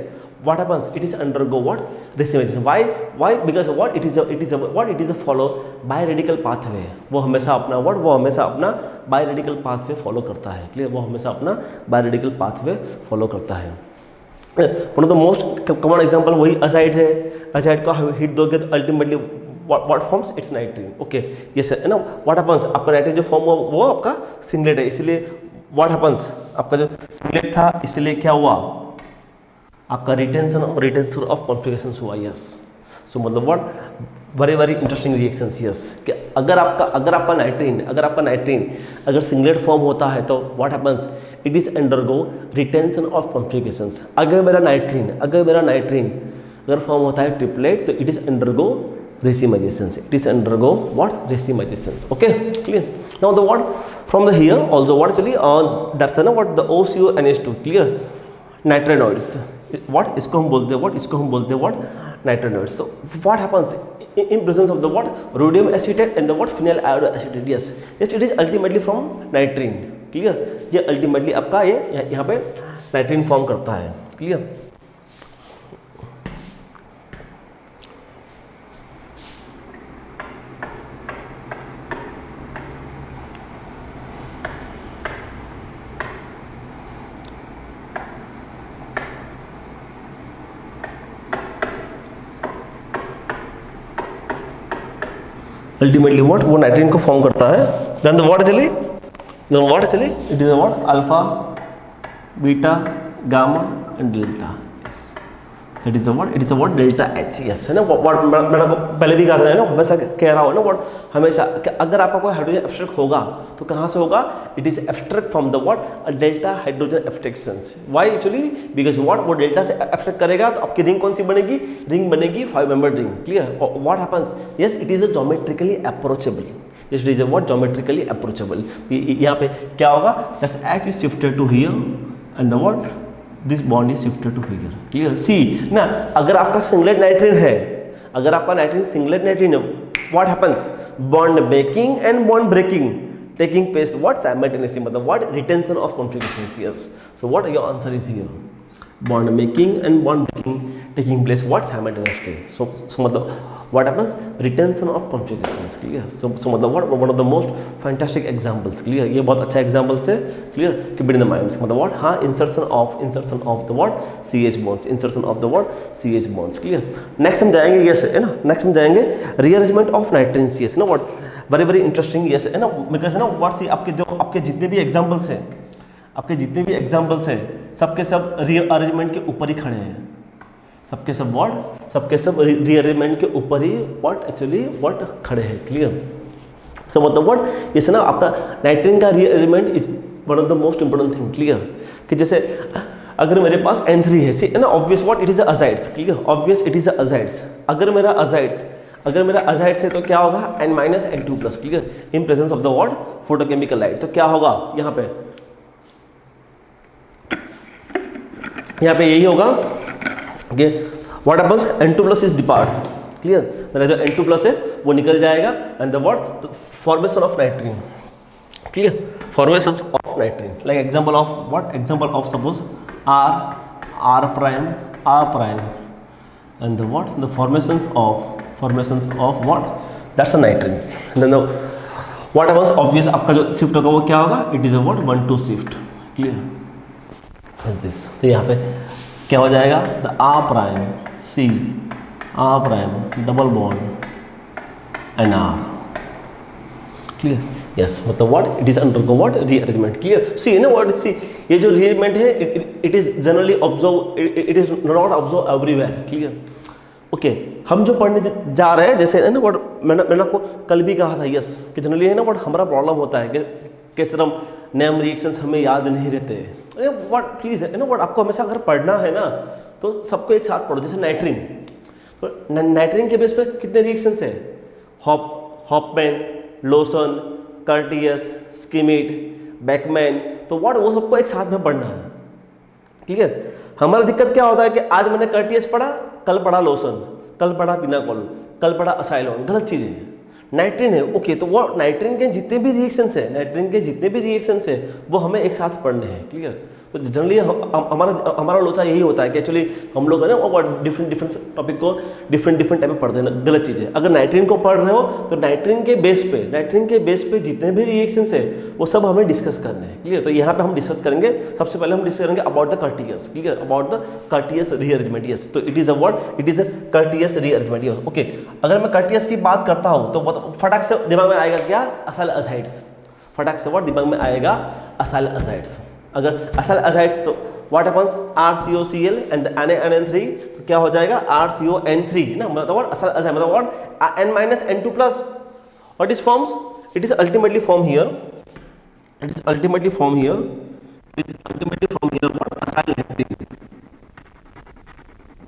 what happens, it is undergo what, racemization. why because what, it is a follow bi-radical pathway. वो हमेशा अपना bi-radical pathway follow करता है. Clear? वो हमेशा अपना bi-radical pathway फॉलो करता है. One of the most common example वही असाइड है. असाइड को हिट दोगे तो ultimately what forms, it's नाइट्रीन. Okay, yes है ना. व्हाट हैपेंस, आपका नाइट्रीन जो फॉर्म हुआ वो आपका सिंगलेट है, इसलिए व्हाट हैपेंस, आपका जो सिंगलेट था इसलिए क्या हुआ, आपका रिटेंशन ऑफ कॉन्फिगरेशंस हुआ. यस. सो मतलब what, very interesting reactions. Yes, कि अगर आपका नाइट्रीन अगर सिंगलेट फॉर्म होता है तो what happens, it is undergo retention of configurations. अगर मेरा नाइट्रीन अगर फॉर्म होता है ट्रिपलेट तो it is undergo racemizations. It is undergo what, racemizations. Okay, clear? Now the what from the here also what actually that's what the OCO-NH2. Clear? Nitrenoids. What इसको हम बोलते हैं what, nitrenoids. So what happens in presence of the what, rhodium acetate and the what, phenyl iodoacetate. yes it is ultimately from nitrine. Clear? ये ultimately आपका ये यहाँ पे नाइट्रीन form करता है. क्लियर? अल्टीमेटली व्हाट, वो नाइट्रीन को फॉर्म करता है। देन द व्हाट चली, it is what alpha, beta, gamma and delta. That is what, it is what delta H. Yes है ना, व्हाट मैंने आपको पहले भी कहा था ना, हमेशा कह रहा हूँ ना व्हाट, हमेशा कि अगर आपका कोई हाइड्रोजन एब्स्ट्रैक्ट होगा तो कहाँ से होगा, it is abstract from the what delta hydrogen abstractions. Why actually, because what वो डेल्टा से एब्स्ट्रैक्ट करेगा तो आपकी रिंग कौन सी बनेगी, रिंग बनेगी 5 member ring. Clear, what happens, yes it is a geometrically approachable, it is what geometrically approachable. यहाँ पे क्या होगा, that's H is shifted to here and the what this bond is shifted to here. Clear, see ना, अगर आपका singlet nitrene है, अगर आपका नाइट्रीन सिंगलेट नाइट्रीन है, what happens, bond making and bond breaking taking place what simultaneously, मतलब what retention of configuration. Yes, so what your answer is here, bond making and bond breaking taking place what simultaneously. So मतलब what happens, retention of configurations। clear, so मतलब what, one of the most fantastic examples। clear, ये बहुत अच्छा example है। clear, keep it in the mind, मतलब what, हाँ insertion of the what CH bonds, insertion of the what CH bonds। clear, next हम जाएंगे, yes है ना, next हम जाएंगे rearrangement of nitrogen। yes ना, what very interesting। yes है ना, because ना what सी आपके जितने भी examples हैं, आपके जितने भी examples हैं, सबके सब rearrangement के ऊपर ही खड़े हैं, सबके सब व्हाट, सबके सब रीअरेंजमेंट के ऊपर ही व्हाट एक्चुअली व्हाट खड़े हैं। क्लियर, सो मतलब व्हाट, इस ना आपका नाइट्रीन का rearrangement is one of the most important thing. Clear, कि जैसे अगर मेरे पास N3 है, सी ना, obvious what it is azides. Clear, obvious it is azides. अगर मेरा अजाइड्स है तो क्या होगा, N-N2+। Clear, in presence of the what photochemical light, तो क्या होगा यहाँ पे यही होगा कि what happens, N2+ is departs. Clear, मेरा जो N2+ है वो निकल जाएगा and the what formation of nitrene. Clear, formation of nitrene, like example of what, example of suppose R prime and the what, the formations of what, that's a nitrenes. Then what happens, obvious आपका जो shift होगा वो क्या होगा, it is a what 1-2 shift. Clear, this, तो यहाँ पे क्या हो जाएगा, the R prime double bond N R। Clear, yes, मतलब what, it is undergo what rearrangement. Clear, see ना व्हाट, सी ये जो रीअरेंजमेंट है it is generally observe, it is not observe everywhere. Clear, okay, हम जो पढ़ने जा रहे हैं, जैसे है ना व्हाट, मैंने आपको कल भी कहा था, यस, कि जनरली है ना व्हाट हमारा प्रॉब्लम होता है कि सर हम नेम रिएक्शंस हमें याद नहीं रहते। व्हाट प्लीज है ना व्हाट, आपको हमेशा अगर पढ़ना है ना तो सबको एक साथ पढ़ो। जैसे नाइट्रीन, तो नाइट्रीन के बेस पे कितने रिएक्शंस है, हॉपमैन, लोसन, कर्टियस, स्किमिट, बैकमैन, तो व्हाट वो सबको एक साथ में पढ़ना है। क्लियर, हमारा दिक्कत क्या होता है कि आज मैंने कर्टियस पढ़ा, कल पढ़ा लोसन, कल पढ़ा पिनाकोल, कल पढ़ा असाइलोन, गलत चीज़ है। नाइट्रीन है, ओके, तो वो नाइट्रीन के जितने भी रिएक्शंस है वो हमें एक साथ पढ़ने हैं। क्लियर, तो जनरली हमारा लोचा यही होता है कि एक्चुअली हम लोग है ना वो डिफरेंट टॉपिक को डिफरेंट टाइप में पढ़ते हैं, गलत चीज़ है। अगर नाइट्रीन को पढ़ रहे हो तो नाइट्रीन के बेस पे जितने भी रिएक्शंस है वो सब हमें डिस्कस करने हैं। क्लियर, तो यहाँ पे हम डिस्कस करेंगे, सबसे पहले हम डिस्कस करेंगे about the Curtius. Clear, about the Curtius rearrangement. Yes, तो it is a what, it is a Curtius rearrangement. Yes, okay, अगर मैं कर्टियस की बात करता हूँ तो फटाक से दिमाग में आएगा क्या, असाइल अजाइड्स। फटाक से व्हाट दिमाग में आएगा, असाइल अजाइड्स। अगर असल अजाइड तो what happens, RCOCl and NaNN3, तो क्या हो जाएगा RCON3 ना, मतलब असल अजाइड मतलब what N-N2+। What is forms, it is ultimately form here, what acyl नाइट्रीन।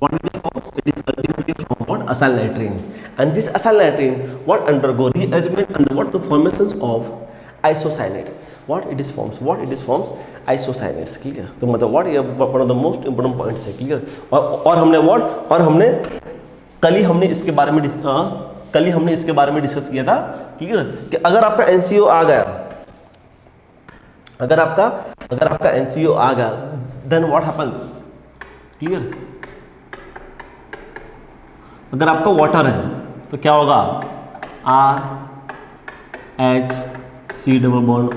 What it is formed? It is ultimately formed what acyl nitrine, and this acyl nitrine what undergo rearrangement under what the formations of isocyanates. What it is forms isocyanates। Clear, तो मतलब what ये one of the most important points है। Clear, और हमने कल ही हमने इसके बारे में डिस्कस किया था। क्लियर, कि अगर आपका NCO आ गया, अगर आपका NCO आ गया, then what happens। क्लियर, अगर आपका वाटर है तो क्या होगा, RHC डबल बॉन्ड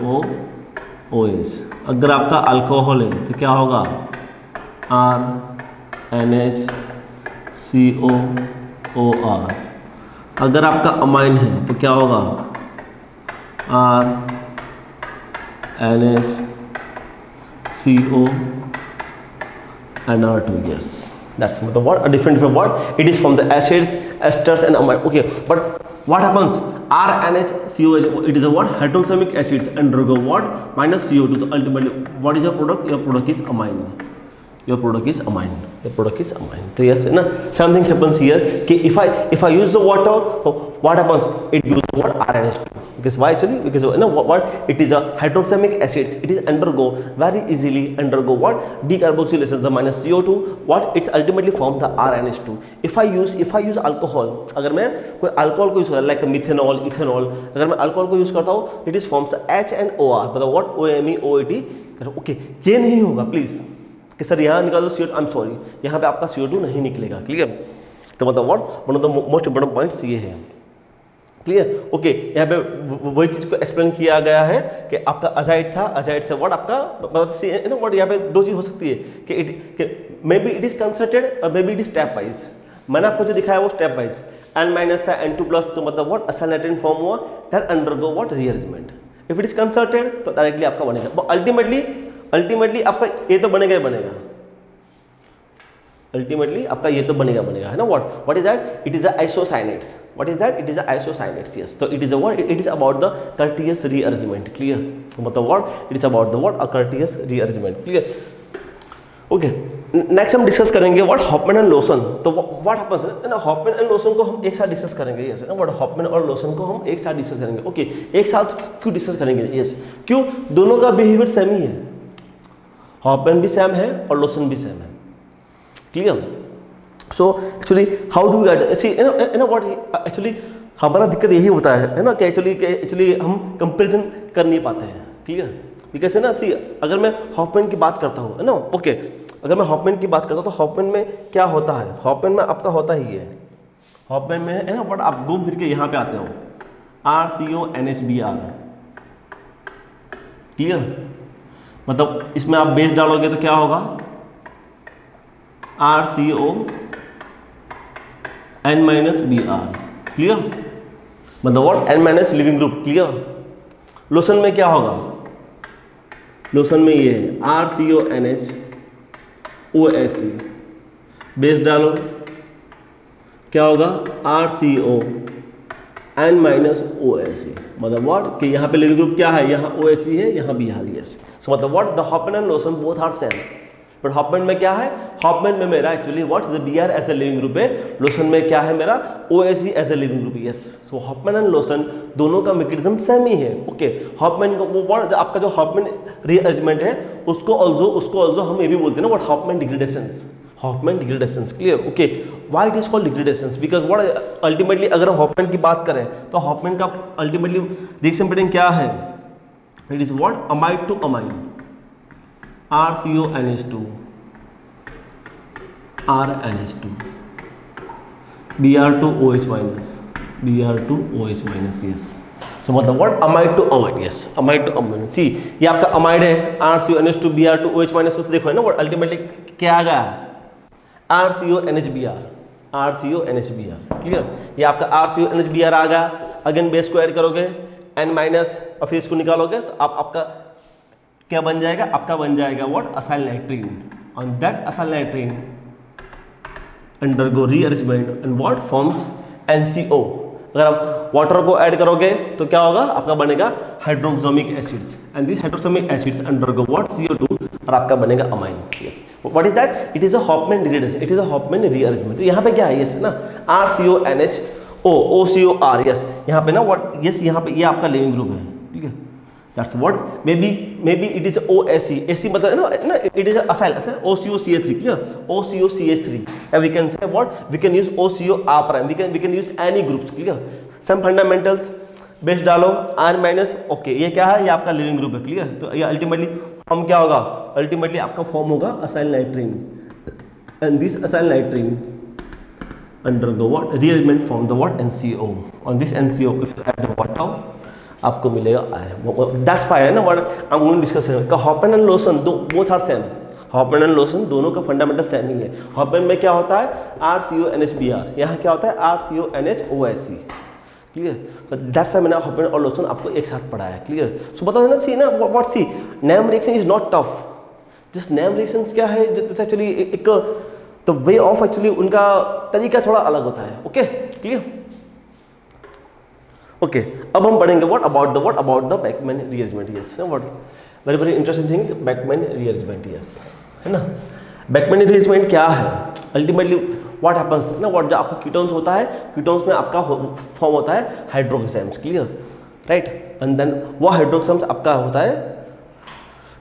OH। अगर आपका अल्कोहल है तो क्या होगा, RNHCOOR। अगर आपका अमाइन है तो क्या होगा, RNH CO NR2, yes, that's the word, a different word. It is from the acids, esters and amine. Okay, but what happens, RNHCO it is a what, hydroxamic acids undergo what, minus CO2, so ultimately what is your product, your product is amine, your product is amine, your product is amine. So yes, na, something happens here कि if I use the water, so what happens, it gives the what, RNH2, because why actually, because you know what, it is a hydroxamic acids, it is undergo very easily undergo what, decarboxylation, the minus CO2, what it's ultimately form the RNH2. if I use alcohol, अगर मैं कोई alcohol को use कर, like methanol, ethanol, अगर मैं alcohol को use करता हूँ, इट इज फॉर्म्स HNOR, मतलब व्हाट, OMe OET. ओके, ये नहीं होगा प्लीज कि सर यहाँ निकाल दो CO2, आई एम सॉरी, यहाँ पे आपका CO2 नहीं निकलेगा, क्लियर. तो मतलब what, one of the most important points ये है, क्लियर. ओके, यहाँ पे वही चीज को एक्सप्लेन किया गया है कि आपका अजाइड था, अजाइड से व्हाट आपका मतलब व्हाट, यहाँ पे दो चीज हो सकती है कि maybe it is concerted और maybe it is stepwise. मैंने आपको जो दिखाया वो स्टेप वाइज, N- था N2+, तो मतलब व्हाट असाइल नाइट्रेट फॉर्म हुआ, that undergo what, rearrangement. If it is concerted तो डायरेक्टली आपका बनेगा, बट अल्टीमेटली आपका ये तो बनेगा ही बनेगा, अल्टीमेटली आपका ये तो बनेगा है ना. What is that, it is isocyanates. What is that, it is isocyanates, yes. तो it is what, it is about the Curtius rearrangement, clear. तो मतलब what, it is about the what, a Curtius rearrangement, clear. Okay, next हम discuss करेंगे what, Hofmann and Lossen. तो what happens ना, Hofmann and Lossen को हम एक साथ डिस्कस करेंगे, यस ना. व्हाट, हॉफमैन और लोसन को हम एक साथ डिस्कस करेंगे. ओके, एक साथ क्यों डिस्कस करेंगे, यस, क्यों, दोनों का बिहेवियर सेम ही है, हॉफमैन भी सेम है और लोसन भी सेम है, clear. So actually how do get, see ना व्हाट, एक्चुअली हमारा दिक्कत यही होता है ना कि एक्चुअली हम कंपेरिजन कर नहीं पाते हैं, क्लियर. बिकॉज है ना, सी अगर मैं हॉफमैन की बात करता हूँ, है ना, ओके, अगर मैं हॉफमैन की बात करता हूँ तो हॉफमैन में क्या होता है, हॉफमैन में आपका होता ही है, हॉफमैन में है ना, बट आप घूम फिर के यहाँ पे आते हो, RCONHBr, क्लियर. मतलब इसमें आप बेस डालोगे तो क्या होगा, RCON-Br, क्लियर. मतलब what, N- leaving group, clear. Lotion में क्या होगा, लोशन में ये है RCONH-OSC, बेस डालो क्या होगा, RCON-OSC. मतलब व्हाट कि यहाँ पे लिविंग ग्रुप क्या है, यहाँ OSC है, यहाँ BR. सो मतलब what, the Hofmann and Lossen both are same, but Hofmann में क्या है, हॉफमैन में मेरा actually what, the BR as a leaving group है, लोशन में क्या है मेरा, OSC as a leaving group, yes. So Hofmann and Lossen दोनों का मैकेनिज्म सेम ही है. ओके, हॉफमैन को वो आपका जो हॉफमैन रीअरेंजमेंट है उसको ऑल्सो हम ये भी बोलते हैं ना, what, Hofmann degradations, clear. Okay, why it is called degradations, because what ultimately अगर हम हॉफमैन की बात करें तो हॉफमैन का अल्टीमेटली रिएक्शन पैटर्न क्या है, it is what, amide to amine, RCONH2 RNH2 Br2OH-, yes. So मतलब what, amide to amide, yes, amide to amide. See ये आपका अमाइड है, RCONH2 Br2OH-, तो देखो है ना व्हाट, अल्टीमेटली क्या आ गया, RCONHBr, क्लियर. ये आपका RCONHBr आ गया. अगेन बेस को ऐड करोगे N- और फिर इसको निकालोगे तो आपका क्या बन जाएगा, आपका बन जाएगा what, acyl नाइट्रीन. On that acyl नाइट्रीन undergo rearrangement and what forms NCO. अगर आप वाटर को ऐड करोगे तो क्या होगा, आपका बनेगा hydroxamic acids, and this hydroxamic acids undergo what, CO2, और आपका बनेगा amine, yes. What is that, it is a Hofmann degradation, it is a Hofmann rearrangement. तो यहाँ पे क्या है, यस ना, RCONH-O OCOR, यस. यहाँ पे ना व्हाट, यस, यहाँ पे ये आपका लिविंग ग्रुप है, ठीक है. That's what, maybe it is OSC. AC मतलब ना it is acyl, OCOCH3, clear, OCOCH3. And we can say what, we can use OCOR', we can use any groups, clear. Some fundamentals, base डालो R-, okay, ये क्या है, ये आपका living group है, clear. तो ये अल्टीमेटली फॉर्म क्या होगा, अल्टीमेटली आपका फॉर्म होगा acyl नाइट्रीन, and this acyl नाइट्रीन undergo what, rearrangement from the what, NCO. On this NCO if you add the water आपको मिलेगा आयरन. दैट्स फाइन है ना. What I am going to discuss, Hofmann and Lossen both are same, Hofmann and Lossen दोनों का fundamental same ही है। Hofmann में क्या होता है RCONHBr, यहाँ क्या होता है RCONHOSC, क्लियर। तो दैट्स मैंने हॉफमैन और लोसन आपको एक साथ पढ़ाया, क्लियर। सो बताओ ना, सी ना what see name reaction is not tough, just name reactions क्या है, जैसे एक्चुअली एक द वे ऑफ एक्चुअली उनका तरीका थोड़ा अलग होता है, ओके क्लियर। ओके अब हम पढ़ेंगे what about the Beckmann rearrangement, yes what very very interesting things Beckmann rearrangement, yes है ना। बैकमैन रीअरेंजमेंट क्या है, अल्टीमेटली व्हाट हैपेंस ना, व्हाट जो आपका कीटोन्स होता है, कीटोन्स में आपका फॉर्म होता है hydroxides, clear right, and then वो हाइड्रोक्साइड्स आपका होता है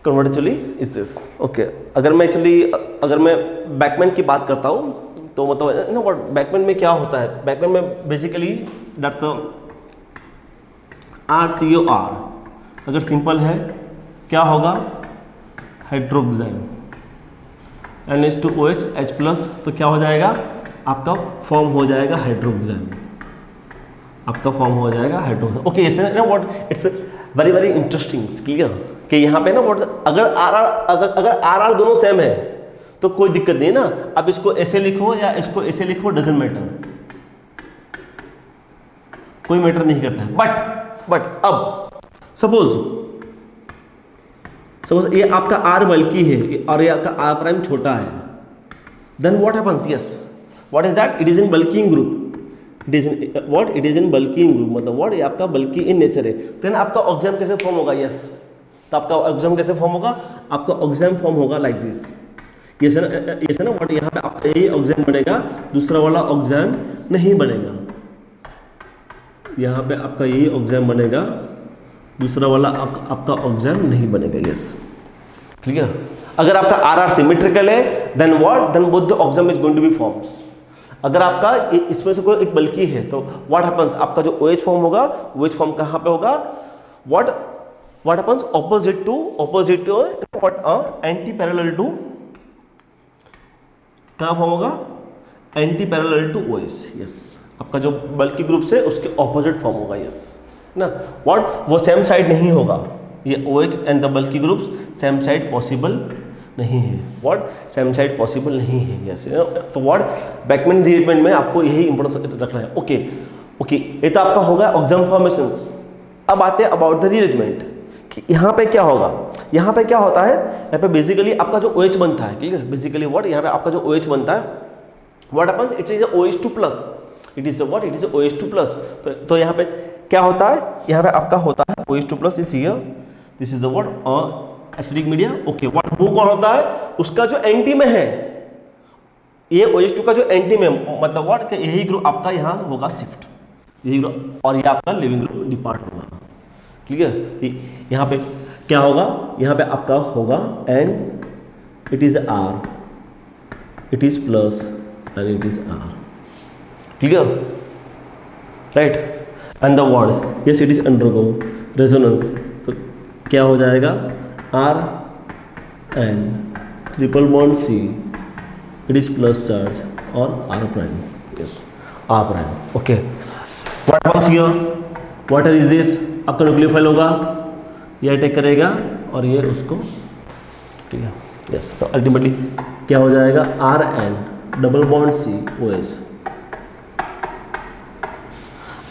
convert actually is this, okay. अगर मैं बैकमैन की बात करता हूँ तो मतलब ना व्हाट बैकमैन में क्या होता है, बैकमैन में बेसिकली दैट्स RCOR, अगर सिंपल है क्या होगा हाइड्रोक्साइड NH2OH H+, तो क्या हो जाएगा आपका फॉर्म हो जाएगा हाइड्रोक्साइड, आपका फॉर्म हो जाएगा हाइड्रोक्साइड, ओके। इससे ना what it's very very interesting, clear कि यहाँ पे ना व्हाट अगर RR दोनों सेम है तो कोई दिक्कत नहीं ना, अब इसको ऐसे लिखो या इसको ऐसे लिखो डजंट मैटर, कोई मैटर नहीं करता है। बट अब सपोज ये आपका R बल्कि है और ये आपका R प्राइम छोटा है, then what happens, yes what is that, it is in bulking group, it is in bulking group, मतलब व्हाट ये आपका बल्कि इन नेचर है। देन आपका ऑक्सिजन कैसे फॉर्म होगा, यस तो आपका ऑक्सिजन कैसे फॉर्म होगा, आपका ऑक्सिजन फॉर्म होगा लाइक दिस, ये ना व्हाट यहाँ पे आपका यही ऑक्सिजन बनेगा, दूसरा वाला ऑक्सिजन नहीं बनेगा, यहाँ पे आपका यही ऑक्सिजन बनेगा, दूसरा वाला आपका ऑक्सिजन नहीं बनेगा, यस क्लियर। अगर आपका RR सिमेट्रिकल है then what, then both the oxygen is going to be forms. अगर आपका इसमें से कोई एक बल्कि है तो व्हाट हैपेंस, आपका जो OH फॉर्म होगा, OH फॉर्म कहाँ पे होगा, what happens opposite to what anti parallel to, कहाँ फॉर्म होगा anti parallel to OH, yes आपका जो बल्कि ग्रुप से उसके ऑपोजिट फॉर्म होगा, यस ना व्हाट वो सेम साइड नहीं होगा, ये OH and the bulky groups same side possible नहीं है, व्हाट सेम साइड पॉसिबल नहीं है, यस। तो व्हाट बैकमैन रीअरेंजमेंट में आपको यही इंपॉर्टेंस रखना है, ओके ये तो आपका होगा ऑक्सिजन फॉर्मेशंस। अब आते हैं अबाउट द रीअरेंजमेंट कि यहाँ पे क्या होगा, यहाँ पे क्या होता है, यहाँ पे बेसिकली आपका जो OH बनता है, ठीक है, बेसिकली व्हाट यहाँ पे आपका जो OH बनता है, what happens it is OH2+, it is what it is OH2+, तो यहाँ पे क्या होता है, यहाँ पे आपका होता है OH2+ is here, this is the what acidic media, okay. What move कौन होता है, उसका जो एंटी में है, ये OH2 का जो एंटी में, मतलब व्हाट यही ग्रुप आपका यहाँ होगा शिफ्ट, यही ग्रुप, और ये आपका लिविंग ग्रुप डिपार्ट होगा, क्लियर। यहाँ पे क्या होगा, यहाँ पे आपका होगा and it is R, it is plus and it is R, clear right. And the word yes it is undergo resonance, तो क्या हो जाएगा R and triple bond C, it is plus charge और R prime, yes R prime, okay. What happens here, water is this, आपका nucleophile होगा, ये attack करेगा और ये उसको, ठीक है यस। तो अल्टीमेटली क्या हो जाएगा R and double bond C OH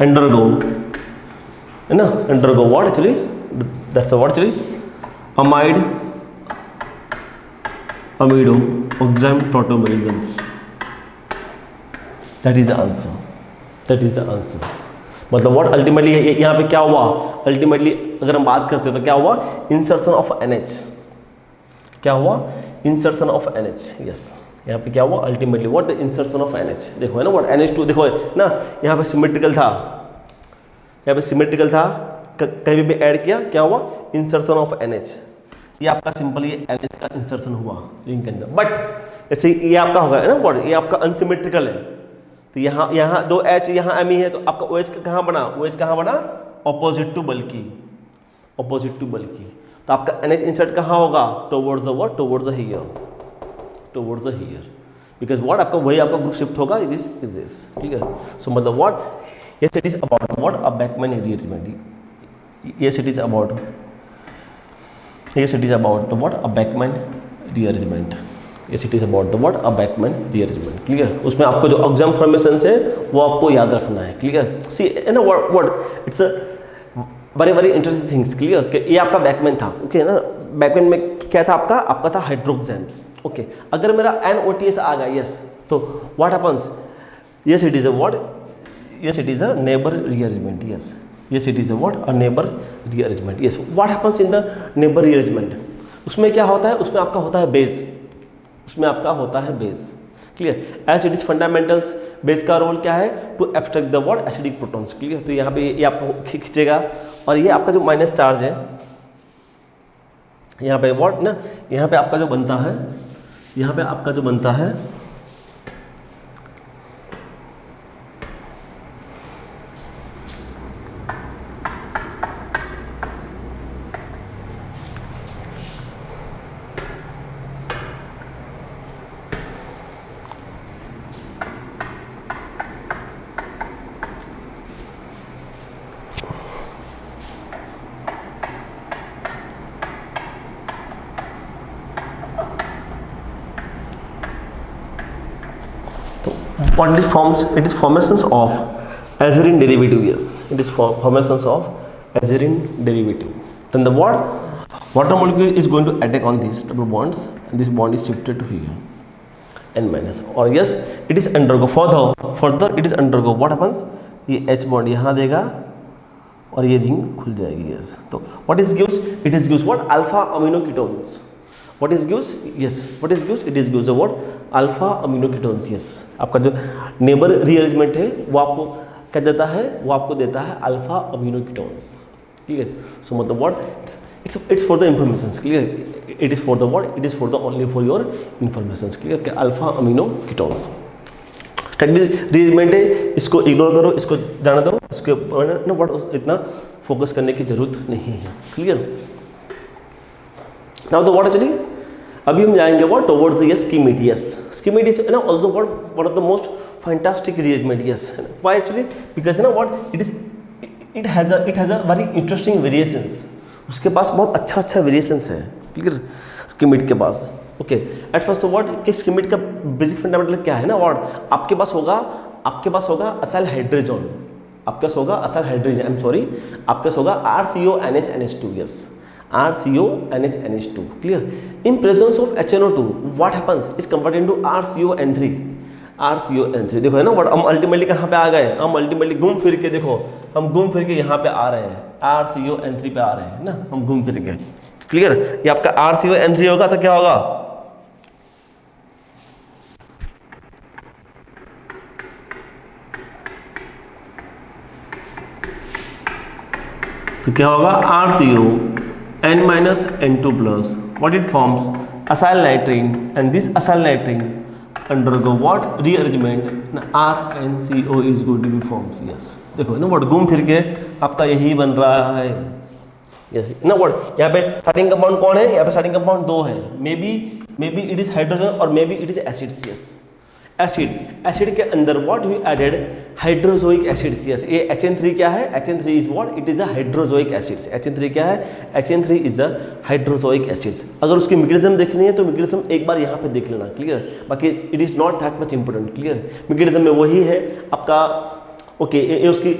undergo, है ना, undergo what actually, that's what actually amido oxygen protomerisms, that is the answer, that is the answer. मतलब व्हाट अल्टीमेटली यहाँ पे क्या हुआ, अल्टीमेटली अगर हम बात करते हैं तो क्या हुआ, इंसर्शन ऑफ NH, क्या हुआ इंसर्शन ऑफ NH, यस यहाँ पे क्या हुआ ultimately what the insertion of NH, देखो है ना व्हाट NH2 देखो है ना, यहाँ पे सिमेट्रिकल था, यहाँ पे सिमेट्रिकल था, कहीं भी ऐड किया क्या हुआ इंसर्शन ऑफ NH, ये आपका सिंपल ये NH का इंसर्शन हुआ रिंग के अंदर। बट ऐसे ये आपका होगा है ना व्हाट, ये आपका अनसिमेट्रिकल है, तो यहाँ दो H यहाँ M है, तो आपका OH कहाँ बना, OH कहाँ बना ऑपोजिट टू बल्कि, ऑपोजिट टू बल्कि, तो आपका NH इंसर्ट कहाँ होगा towards the what, towards the here, towards the here, because what आपका वही आपका ग्रुप शिफ्ट होगा, दिस इज दिस, ठीक है। सो मतलब what yes it is about what a Beckmann rearrangement, yes it is about, yes it is about the what a Beckmann rearrangement, yes it is about the what a Bachmann rearrangement, clear। उसमें आपको जो ऑक्सियम formations है वो आपको याद रखना है, clear. सी है ना word it's a very very interesting things, clear. कि ये आपका बैकमैन था, ओके ना। बैकमैन में क्या था आपका था हाइड्रोक्सेम्स, ओके। अगर मेरा NOTS आ गया, यस, तो what happens, yes it is a what, yes it is a neighbor rearrangement, yes it is a what a neighbor rearrangement, yes। what happens in the neighbor rearrangement, उसमें क्या होता है, उसमें आपका होता है बेस, उसमें आपका होता है base, clear. As it is fundamentals, base का रोल क्या है, to abstract the what acidic protons, clear. तो यहाँ पे ये आपको खींचेगा, और ये आपका जो माइनस चार्ज है यहाँ पे व्हाट ना, यहाँ पे आपका जो बनता है, यहाँ पे आपका जो बनता है, what it forms, it is formations of azerine derivative, yes it is formations of azerine derivative। then the water molecule is going to attack on these double bonds, and this bond is shifted to here n minus, or yes it is undergo further it is undergo what happens, ये H bond यहाँ देगा और ये ring खुल जाएगी, yes. तो what is gives, it is gives what alpha amino ketones, what is gives, yes what is gives, it is gives the what alpha amino ketones, yes. आपका जो नेबर रीअरेंजमेंट है वो आपको क्या देता है, वो आपको देता है अल्फा अमीनो कीटोन्स, ठीक है। सो मतलब what it's for the information, clear. It is for the what, it is for the only for your information, clear. कि alpha amino ketones static rearrangement है, इसको इग्नोर करो, इसको जाने दो, इसके ना व्हाट इतना फोकस करने की जरूरत नहीं है, clear. Now the what actually अभी हम जाएंगे what towards the Schmidt, yes. schemate is ना also one of the most fantastic rearrangement, yes। why actually, because ना what it has a very interesting variations, उसके पास बहुत अच्छा वेरिएशंस है, clear. schemate के पास, ओके। एट फर्स्ट व्हाट कि schemate का basic fundamental क्या है ना, व्हाट आपके पास होगा असाइल हाइड्रोजन, आपके पास होगा acyl hydrogen, I am sorry, आपके पास होगा RCONH2, yes RCONH2, clear। in presence of HNO2 what happens is converted into RCON3, देखो है ना व्हाट, हम अल्टीमेटली कहाँ पे आ गए, हम अल्टीमेटली घूम फिर के देखो, हम घूम फिर के यहाँ पे आ रहे हैं, RCON3 पे आ रहे हैं ना, हम घूम फिर के, क्लियर। ये आपका RCON3 होगा तो क्या होगा, तो क्या होगा RCON minus N2 plus, what it forms acyl nitrine, and this acyl nitrine undergo what rearrangement, RNCO is going to be formed, yes। देखो ना व्हाट घूम फिर के आपका यही बन रहा है, यस ना व्हाट। यहाँ पे स्टार्टिंग कंपाउंड कौन है, यहाँ पे स्टार्टिंग कंपाउंड दो है, maybe it is hydrogen और maybe it is acids, yes. Acid के अंदर what we added hydrazoic acids, yes. ये HN3 क्या है, HN3 is what, it is a hydrazoic acids. HN3 क्या है, HN3 is a hydrazoic acids. अगर उसकी मैकेनिज्म देखनी है तो मैकेनिज्म एक बार यहाँ पे देख लेना, क्लियर। बाकी it is not that much important, clear. Mechanism में वही है आपका, ओके। ये उसकी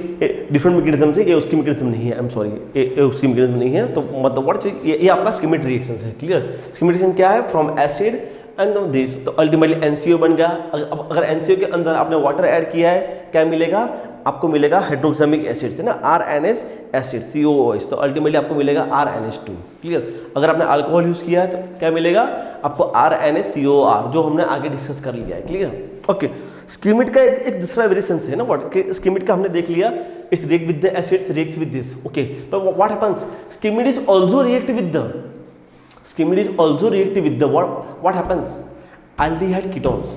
डिफरेंट मैकेनिज्म से, ये उसकी मैकेनिज्म नहीं है, आई एम सॉरी, ये उसकी मैकेनिज्म नहीं है। तो मतलब व्हाट ये आपका स्कीमेटिक रिएक्शन है, क्लियर। स्कीमेटिक रिएक्शन क्या है, फ्रॉम एसिड एंड दिस, तो अल्टीमेटली NCO बन गया। अगर NCO के अंदर आपने वाटर ऐड किया है, क्या मिलेगा आपको, मिलेगा हाइड्रोक्सामिक एसिड से ना, RNS एसिड COOH, तो अल्टीमेटली आपको मिलेगा RNH2, क्लियर। अगर आपने अल्कोहल यूज किया है तो क्या मिलेगा आपको, RNHCOR, जो हमने आगे डिस्कस कर लिया है, क्लियर, ओके। स्कीमेट का एक दूसरा वेरिएशन है ना व्हाट, कि स्कीमेट का हमने देख लिया, it's react with the acids, reacts with this, okay. But what happens, Schmidt is also react with the, schemate is also reactive with the what happens, aldehyde ketones।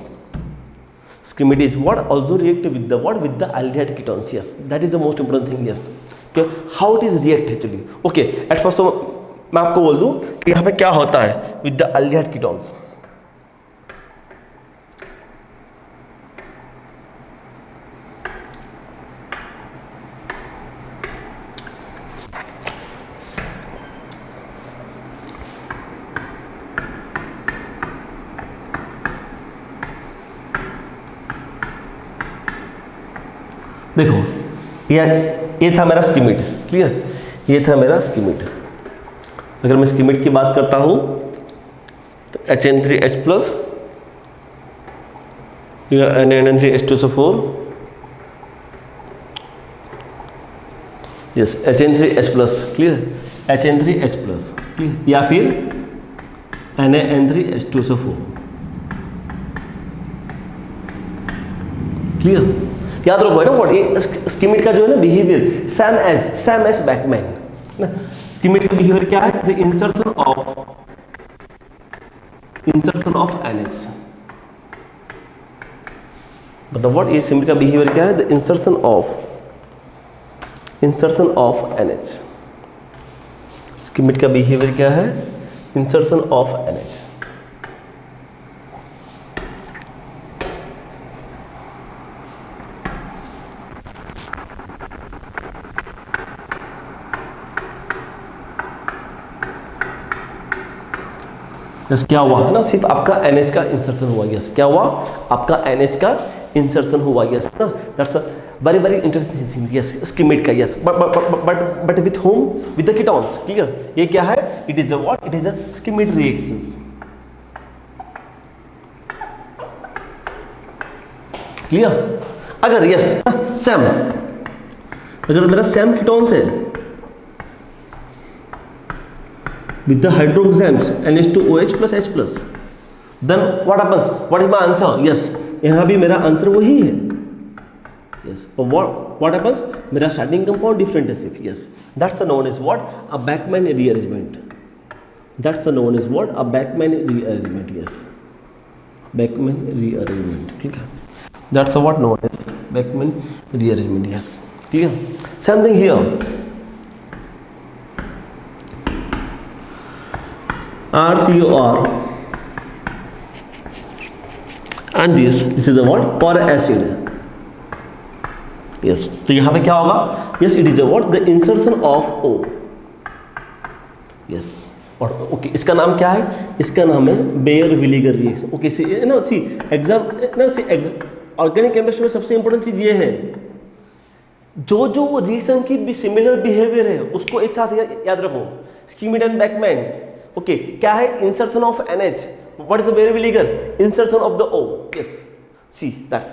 schemate is what also reactive with the what, with the aldehyde ketones, yes। that is the most important thing, yes। okay, how it is react actually, okay। at first तो मैं आपको बोल दूं कि यहाँ पे क्या होता है with the aldehyde ketones। देखो ये था मेरा स्कीमेट, क्लियर, ये था मेरा स्कीमेट। अगर मैं स्कीमेट की बात करता हूँ तो HN3H+, या NN3H2SO4, yes HN3H+, clear, HN3H+, clear, या फिर NaN3H2SO4, क्लियर। याद रखो है ना व्हाट, ये स्कीमेट का जो है ना बिहेवियर सेम एज बैकमैन ना। स्कीमेट का बिहेवियर क्या है, द इंसर्शन ऑफ NH, मतलब व्हाट, ये स्कीमेट का बिहेवियर क्या है, द इंसर्शन ऑफ NH। स्कीमेट का बिहेवियर क्या है, इंसर्शन ऑफ NH। यस क्या हुआ है ना, सिर्फ आपका NH का इंसर्शन हुआ, यस क्या हुआ, आपका NH का इंसर्शन हुआ, यस ना, that's a very very interesting thing, yes Schmidt का, yes but with home, with the ketones, clear. ये क्या है, it is a what, it is a Schmidt reactions, clear. अगर यस सेम, अगर मेरा सेम कीटोन्स है with the hydroxams NH2OH plus H plus, then what happens, what is my answer, yes यहाँ भी मेरा आंसर वही है, yes, but what happens, मेरा स्टार्टिंग कंपाउंड डिफरेंट है सिर्फ, yes, that's the known as what, a Bachmann rearrangement, that's the known as what, a Bachmann rearrangement, yes, Bachmann rearrangement, ठीक है, that's the what known as Bachmann rearrangement, yes, ठीक है। same thing here, RCOR and this is the what, per acid, yes, तो यहाँ पे क्या होगा, yes it is a what, the insertion of O, yes, और ओके इसका नाम क्या है, इसका नाम है बेयर विलीगर रिएक्शन, ओके सी ना, सी एग्जाम ना, सी ऑर्गेनिक केमिस्ट्री में सबसे इंपॉर्टेंट चीज ये है, जो रिएक्शन की सिमिलर बिहेवियर है उसको एक साथ याद रखो, स्कीमेट एंड बैकमैन, ओके क्या है, insertion of NH, what is the Baeyer Villiger, insertion of the O, yes see that's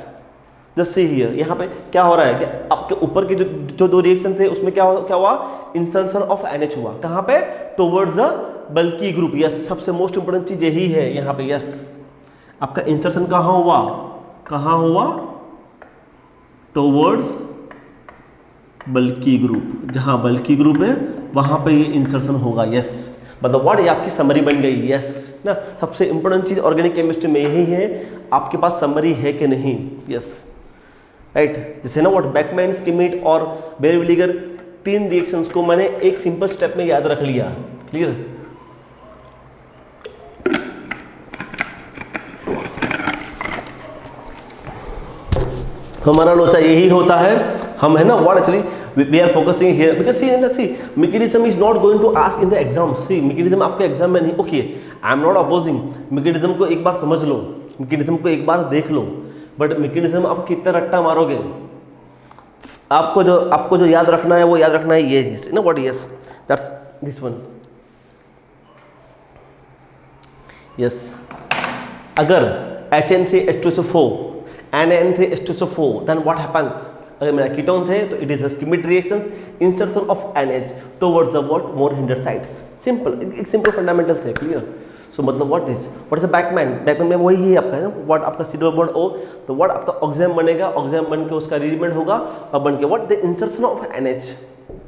just see here, यहाँ पे क्या हो रहा है कि आपके ऊपर के जो दो रिएक्शन थे उसमें क्या हुआ, इंसर्शन ऑफ NH हुआ, कहाँ पे, towards the bulky group, yes सबसे मोस्ट इंपोर्टेंट चीज यही है यहाँ पे, यस आपका इंसर्शन कहाँ हुआ, टुवर्ड्स बल्की ग्रुप, जहाँ बल्की ग्रुप है वहाँ पे ये इंसर्शन होगा, यस, मतलब व्हाट, ये आपकी समरी बन गई, यस ना, सबसे इंपॉर्टेंट चीज ऑर्गेनिक केमिस्ट्री में यही है, आपके पास समरी है कि नहीं, यस राइट, जैसे ना व्हाट, बैकमैन, स्कीमेट और बेयर विलीगर, तीन रिएक्शंस को मैंने एक सिंपल स्टेप में याद रख लिया, क्लियर। हमारा लोचा यही होता है, हम है ना what actually we are focusing here because see mechanism is not going to ask in the exam, see mechanism आपके एग्जाम में नहीं, okay I am not opposing, mechanism को एक बार समझ लो, मैकेनिज्म को एक बार देख लो, बट मैकेनिज्म आप कितना रट्टा मारोगे, आपको जो याद रखना है वो याद रखना है ये ना what, yes that's this one, yes अगर HN3H2SO4 NaN3H2SO4 then what happens, अगर मेरा कीटोन्स है तो it is a Schmidt reactions, insertion of NH towards the what, more hinder sides, simple, एक सिंपल फंडामेंटल्स है, क्लियर। सो मतलब what is the Beckmann में वही है आपका है ना व्हाट, आपका C डबल बॉन्ड O, तो व्हाट आपका ऑक्सिजन बनेगा, ऑक्सिजन बन के उसका रीअरेंजमेंट होगा और बन के what, the insertion of NH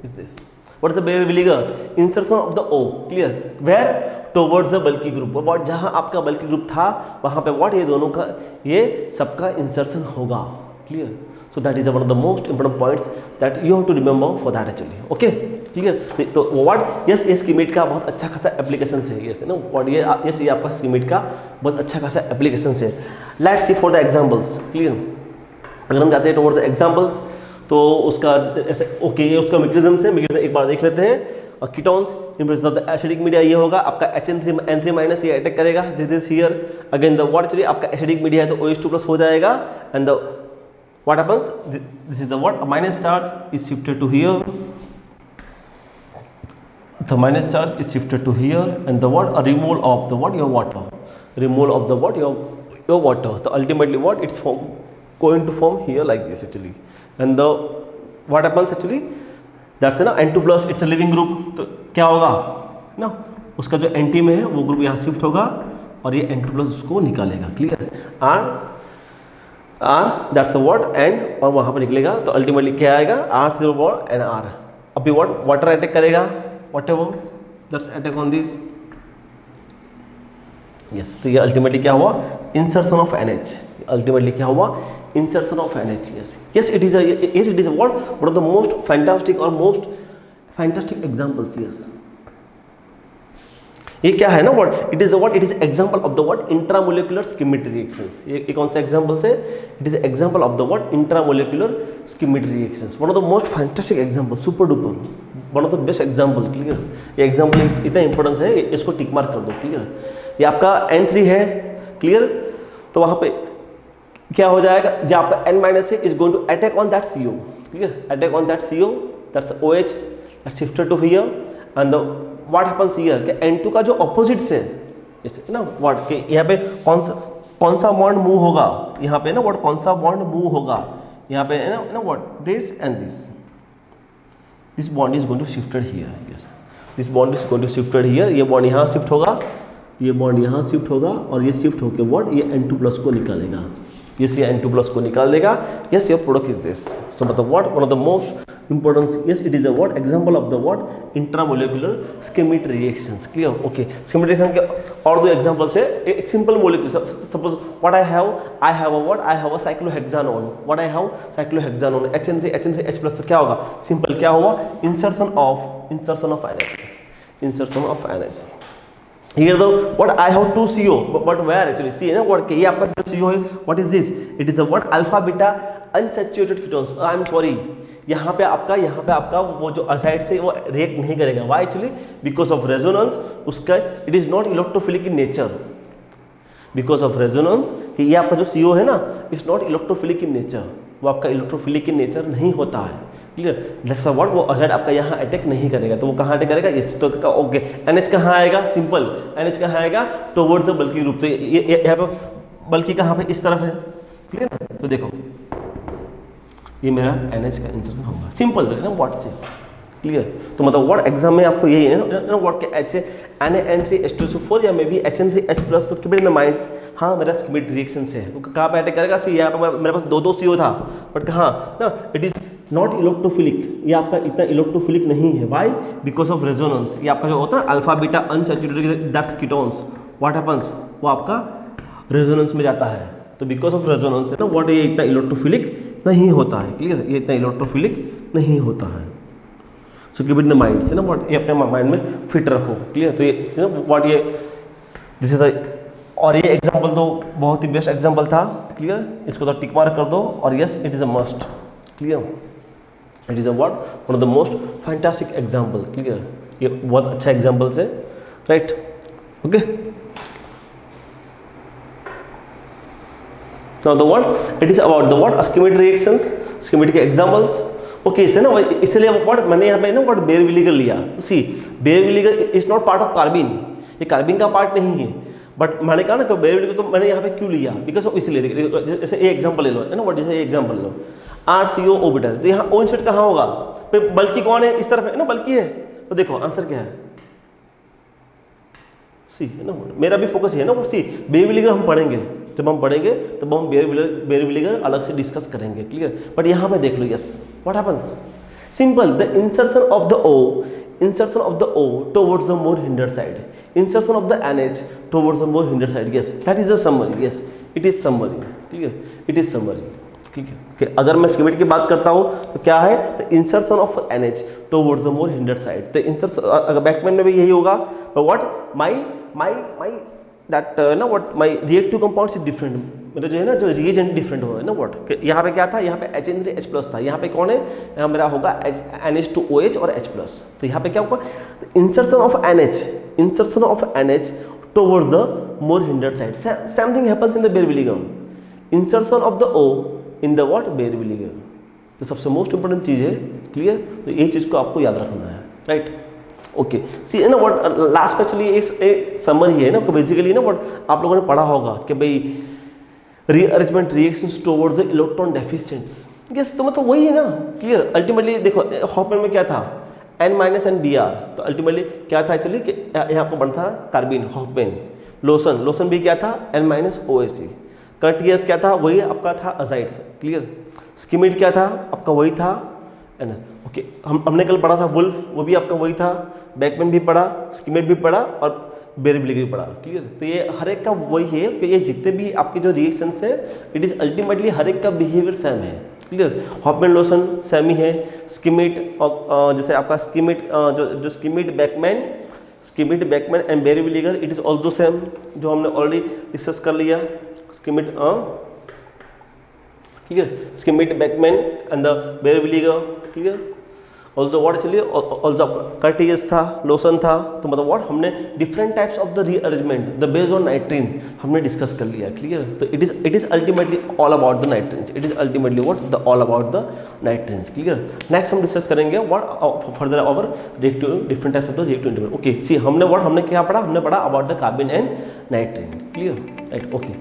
is this, what is the Baeyer Villiger, insertion of the O, clear, where, towards the bulky group, what जहां आपका बल्की ग्रुप था वहां पे व्हाट, ये दोनों का ये सबका इंसर्शन होगा, clear. So that is one of the most important points that you have to remember for that actually. Okay, clear. तो what, yes ये स्कीमेट का बहुत अच्छा खासा एप्लीकेशन है, yes ना what ये yes ये आपका स्कीमेट का बहुत अच्छा खासा एप्लीकेशन है। Let's see for the examples, clear. अगर हम जाते हैं towards the examples तो उसका ऐसे ओके ये उसका मैकेनिज्म से मैकेनिज्म एक बार देख लेते हैं। और ketones in presence of the acidic media ये होगा आपका HN3 ये अटैक करेगा, this is here again the what, actually आपका एसिडिक मीडिया है तो OH2+ हो जाएगा and the what happens, this is the what, a minus charge is shifted to here, the minus charge is shifted to here, and the what, a removal of the what, your water, removal of the what, your water, so ultimately what, it's going to form here like this actually, and the what happens actually, that's ना N2 plus, it's a living group, तो क्या होगा ना, उसका जो anti में है वो ग्रुप यहाँ शिफ्ट होगा और ये N2 प्लस उसको निकालेगा, clear, R that's a what and, और वहाँ पर निकलेगा, तो अल्टीमेटली क्या आएगा, R0 व्हाट एंड R, अभी व्हाट, वाटर अटैक करेगा, whatever that's attack on this, yes, तो ये अल्टीमेटली क्या हुआ, इंसर्शन ऑफ NH, अल्टीमेटली क्या हुआ, insertion of NH, yes it is a what, one of the most fantastic or most fantastic examples, yes, ये क्या है ना what, it is a what, it is example of the what, intramolecular schematic reactions, ये कौन सा example है, it is example of the what, intramolecular schematic reactions, one of the most fantastic example, super duper, one of the best example, clear, ये example इतना importance है, इसको tick mark कर दो, clear, ये आपका N3 है, clear, तो वहाँ पे क्या हो जाएगा, जो आपका N माइनस है is going to attack on that CO, clear, attack on that CO, that's OH that's shifted to here, and what happens here कि N2 का जो ऑपोजिट से इस ना व्हाट के यहाँ पे कौन सा बॉन्ड मूव होगा, यहाँ पे ना व्हाट, कौन सा बॉन्ड मूव होगा, यहाँ पे ना what, this and this bond is going to shifted here, yes, this bond is going to shifted here, ये बॉन्ड यहाँ शिफ्ट होगा, ये बॉन्ड यहाँ शिफ्ट होगा, और ये शिफ्ट होकर व्हाट, ये N2 प्लस को निकालेगा, yes, ये N2 प्लस को निकाल देगा, yes, your product is this, so मतलब what, one of the most important, yes, it is a what, example of the what, intramolecular schematic reactions, clear, okay, schematic reaction के और दो examples है, एक simple molecule, suppose what I have a what, I have a cyclohexanone, what I have cyclohexanone, HN3 H plus, तो क्या होगा, simple क्या हुआ, insertion of NH, here the what I have 2 CO, but where actually see है ना what, ये आपका जो CO है, what is this, it is a what, alpha beta unsaturated ketones, I am sorry, यहाँ पे आपका वो जो असाइड से वो रिएक्ट नहीं करेगा, why actually, because of resonance, उसका it is not electrophilic in nature, because of resonance, कि ये आपका जो CO है ना, it's not electrophilic in nature, वो आपका इलेक्ट्रोफिलिक in nature नहीं होता है, क्लियर, दैट्स व्हाट, वो असाइड आपका यहाँ अटैक नहीं करेगा, तो वो कहाँ अटैक करेगा, इस तो का, ओके, NH कहाँ आएगा, सिंपल, NH कहाँ आएगा, टुवर्ड्स द बल्की ग्रुप, तो ये यहाँ पे बल्कि कहाँ पे, इस तरफ है, क्लियर, तो देखो ये मेरा NH का इंसर्शन होगा, सिंपल है ना, व्हाट इज क्लियर, तो मतलब व्हाट एग्जाम में आपको यही है ना व्हाट के H Na3H2SO4 या मे बी HN3H+, तो कीप इन द माइंड्स, हाँ मेरा स्कीमेटिक रिएक्शन है, वो कहाँ पे अटैक करेगा, सी यहाँ पे मेरे पास दो CO था, बट कहाँ ना, इट इज नॉट इलेक्ट्रोफिलिक, ये आपका इतना इलेक्ट्रोफिलिक नहीं है, वाई, बिकॉज ऑफ रेजोनेंस, ये आपका जो होता है alpha beta unsaturated that's ketones, what happens, वो आपका रेजोनेंस में जाता है, तो बिकॉज ऑफ रेजोनेंस है ना व्हाट, ये इतना इलेक्ट्रोफिलिक नहीं होता है, क्लियर, ये इतना इलेक्ट्रोफिलिक नहीं होता है, so keep in the mind से ना व्हाट, ये अपने माइंड में फिट रखो, क्लियर, तो ये ना व्हाट, ये दिस इज द, और ये एग्जांपल तो बहुत ही बेस्ट एग्जांपल था, क्लियर, इसको तो टिक मार्क कर दो, और yes it is a must, clear, it is a what, one of the most fantastic example, clear, ये बहुत अच्छा एग्जांपल है, right, okay, now the what, it is about the what, schematic reactions, schematic examples, okay, इससे ना इसलिए what मैंने यहाँ पे ना व्हाट बेयर विनेगर लिया, तो सी बेयर विनेगर is not part of carbene, ये कार्बिन का पार्ट नहीं है, बट मैंने कहा ना कि बेयर विनेगर को मैंने यहाँ पे क्यों लिया, बिकॉज ऑफ इसलिए, जैसे ये एग्जांपल ले लो है ना व्हाट, जैसे ये एग्जांपल ले लो RCO ऑर्बिटल, तो यहाँ O इंसर्ट कहाँ होगा, बल्कि कौन है, इस तरफ है ना, बल्कि है, तो देखो आंसर क्या है, सी है ना, मेरा भी फोकस है ना, सी बेयर विनेगर हम पढ़ेंगे, जब हम पढ़ेंगे तब हम बेयर विनेगर अलग से डिस्कस करेंगे, क्लियर, बट यहाँ पे देख लो, yes what happens, simple, the insertion of the O towards the more hinder side, insertion of the NH towards the more hinder side, yes that is a summary, yes it is summary, clear, it is summary, ठीक है, कि अगर मैं schematic की बात करता हूँ तो क्या है, the insertion of NH towards the more hinder side, तो इंसर्शन अगर बैकमैन में भी यही होगा, but what my that ना what my reactive compounds is different, मेरा जो है ना जो रिएजेंट डिफरेंट होगा ना व्हाट, यहाँ पे क्या था, यहाँ पे HN3H+ था, यहाँ पे कौन है, यहाँ मेरा होगा NH2OH और H+, तो यहाँ पे क्या होगा, insertion of NH towards the more hindered side, same thing happens in the Baeyer विनेगर, insertion of the O in the what Baeyer विनेगर। तो सबसे मोस्ट इंपॉर्टेंट चीज़ है, क्लियर। तो ये चीज़ को आपको याद रखना है, राइट। ओके, सी है ना व्हाट लास्ट में एक्चुअली एक समरी है ना, बेसिकली ना व्हाट आप लोगों ने पढ़ा होगा कि भाई rearrangement reactions towards the electron deficients. Yes, तो मतलब वही है ना, क्लियर। अल्टीमेटली देखो हॉपमैन में क्या था, N - N Br, तो अल्टीमेटली क्या था एक्चुअली कि यहाँ आपको बनता था कार्बिन, हॉपमैन। लोशन भी क्या था, N - OH। कर्टियस क्या था, वही आपका था अजाइड्स, क्लियर। स्कीमिड क्या था आपका, वही था है ना। ओके, हमने कल पढ़ा था वुल्फ, वो भी आपका वही था। बैकमैन भी पढ़ा, स्कीमिड भी पढ़ा और बेयर विनेगर भी पढ़ा, क्लियर। तो ये हर एक का वही है कि ये जितने भी आपके जो रिएक्शंस है, इट इज अल्टीमेटली हर एक का बिहेवियर सेम है, क्लियर। हॉपमैन लोशन सेम ही है, स्कीमिड और जैसे आपका स्कीमिड जो स्कीमिड बैकमैन एंड बेयर विनेगर, इट इज ऑल्सो सेम, जो हमने ऑलरेडी डिस्कस कर लिया। Schmidt clear, Schmidt Beckmann and the Baeyer विनेगर, क्लियर। ऑल्सो व्हाट चलिए, ऑल्सो कर्टियस था, लोशन था। तो मतलब व्हाट हमने different types of the rearrangement the based on nitrene हमने डिस्कस कर लिया, क्लियर। तो it is ultimately all about the nitrene, it is ultimately what the all about the nitrene, clear. Next हम डिस्कस करेंगे what further our reactive different types of the reactive intermediate. Okay, see हमने क्या पढ़ा, हमने पढ़ा about the carbon and nitrene, clear, right. Okay.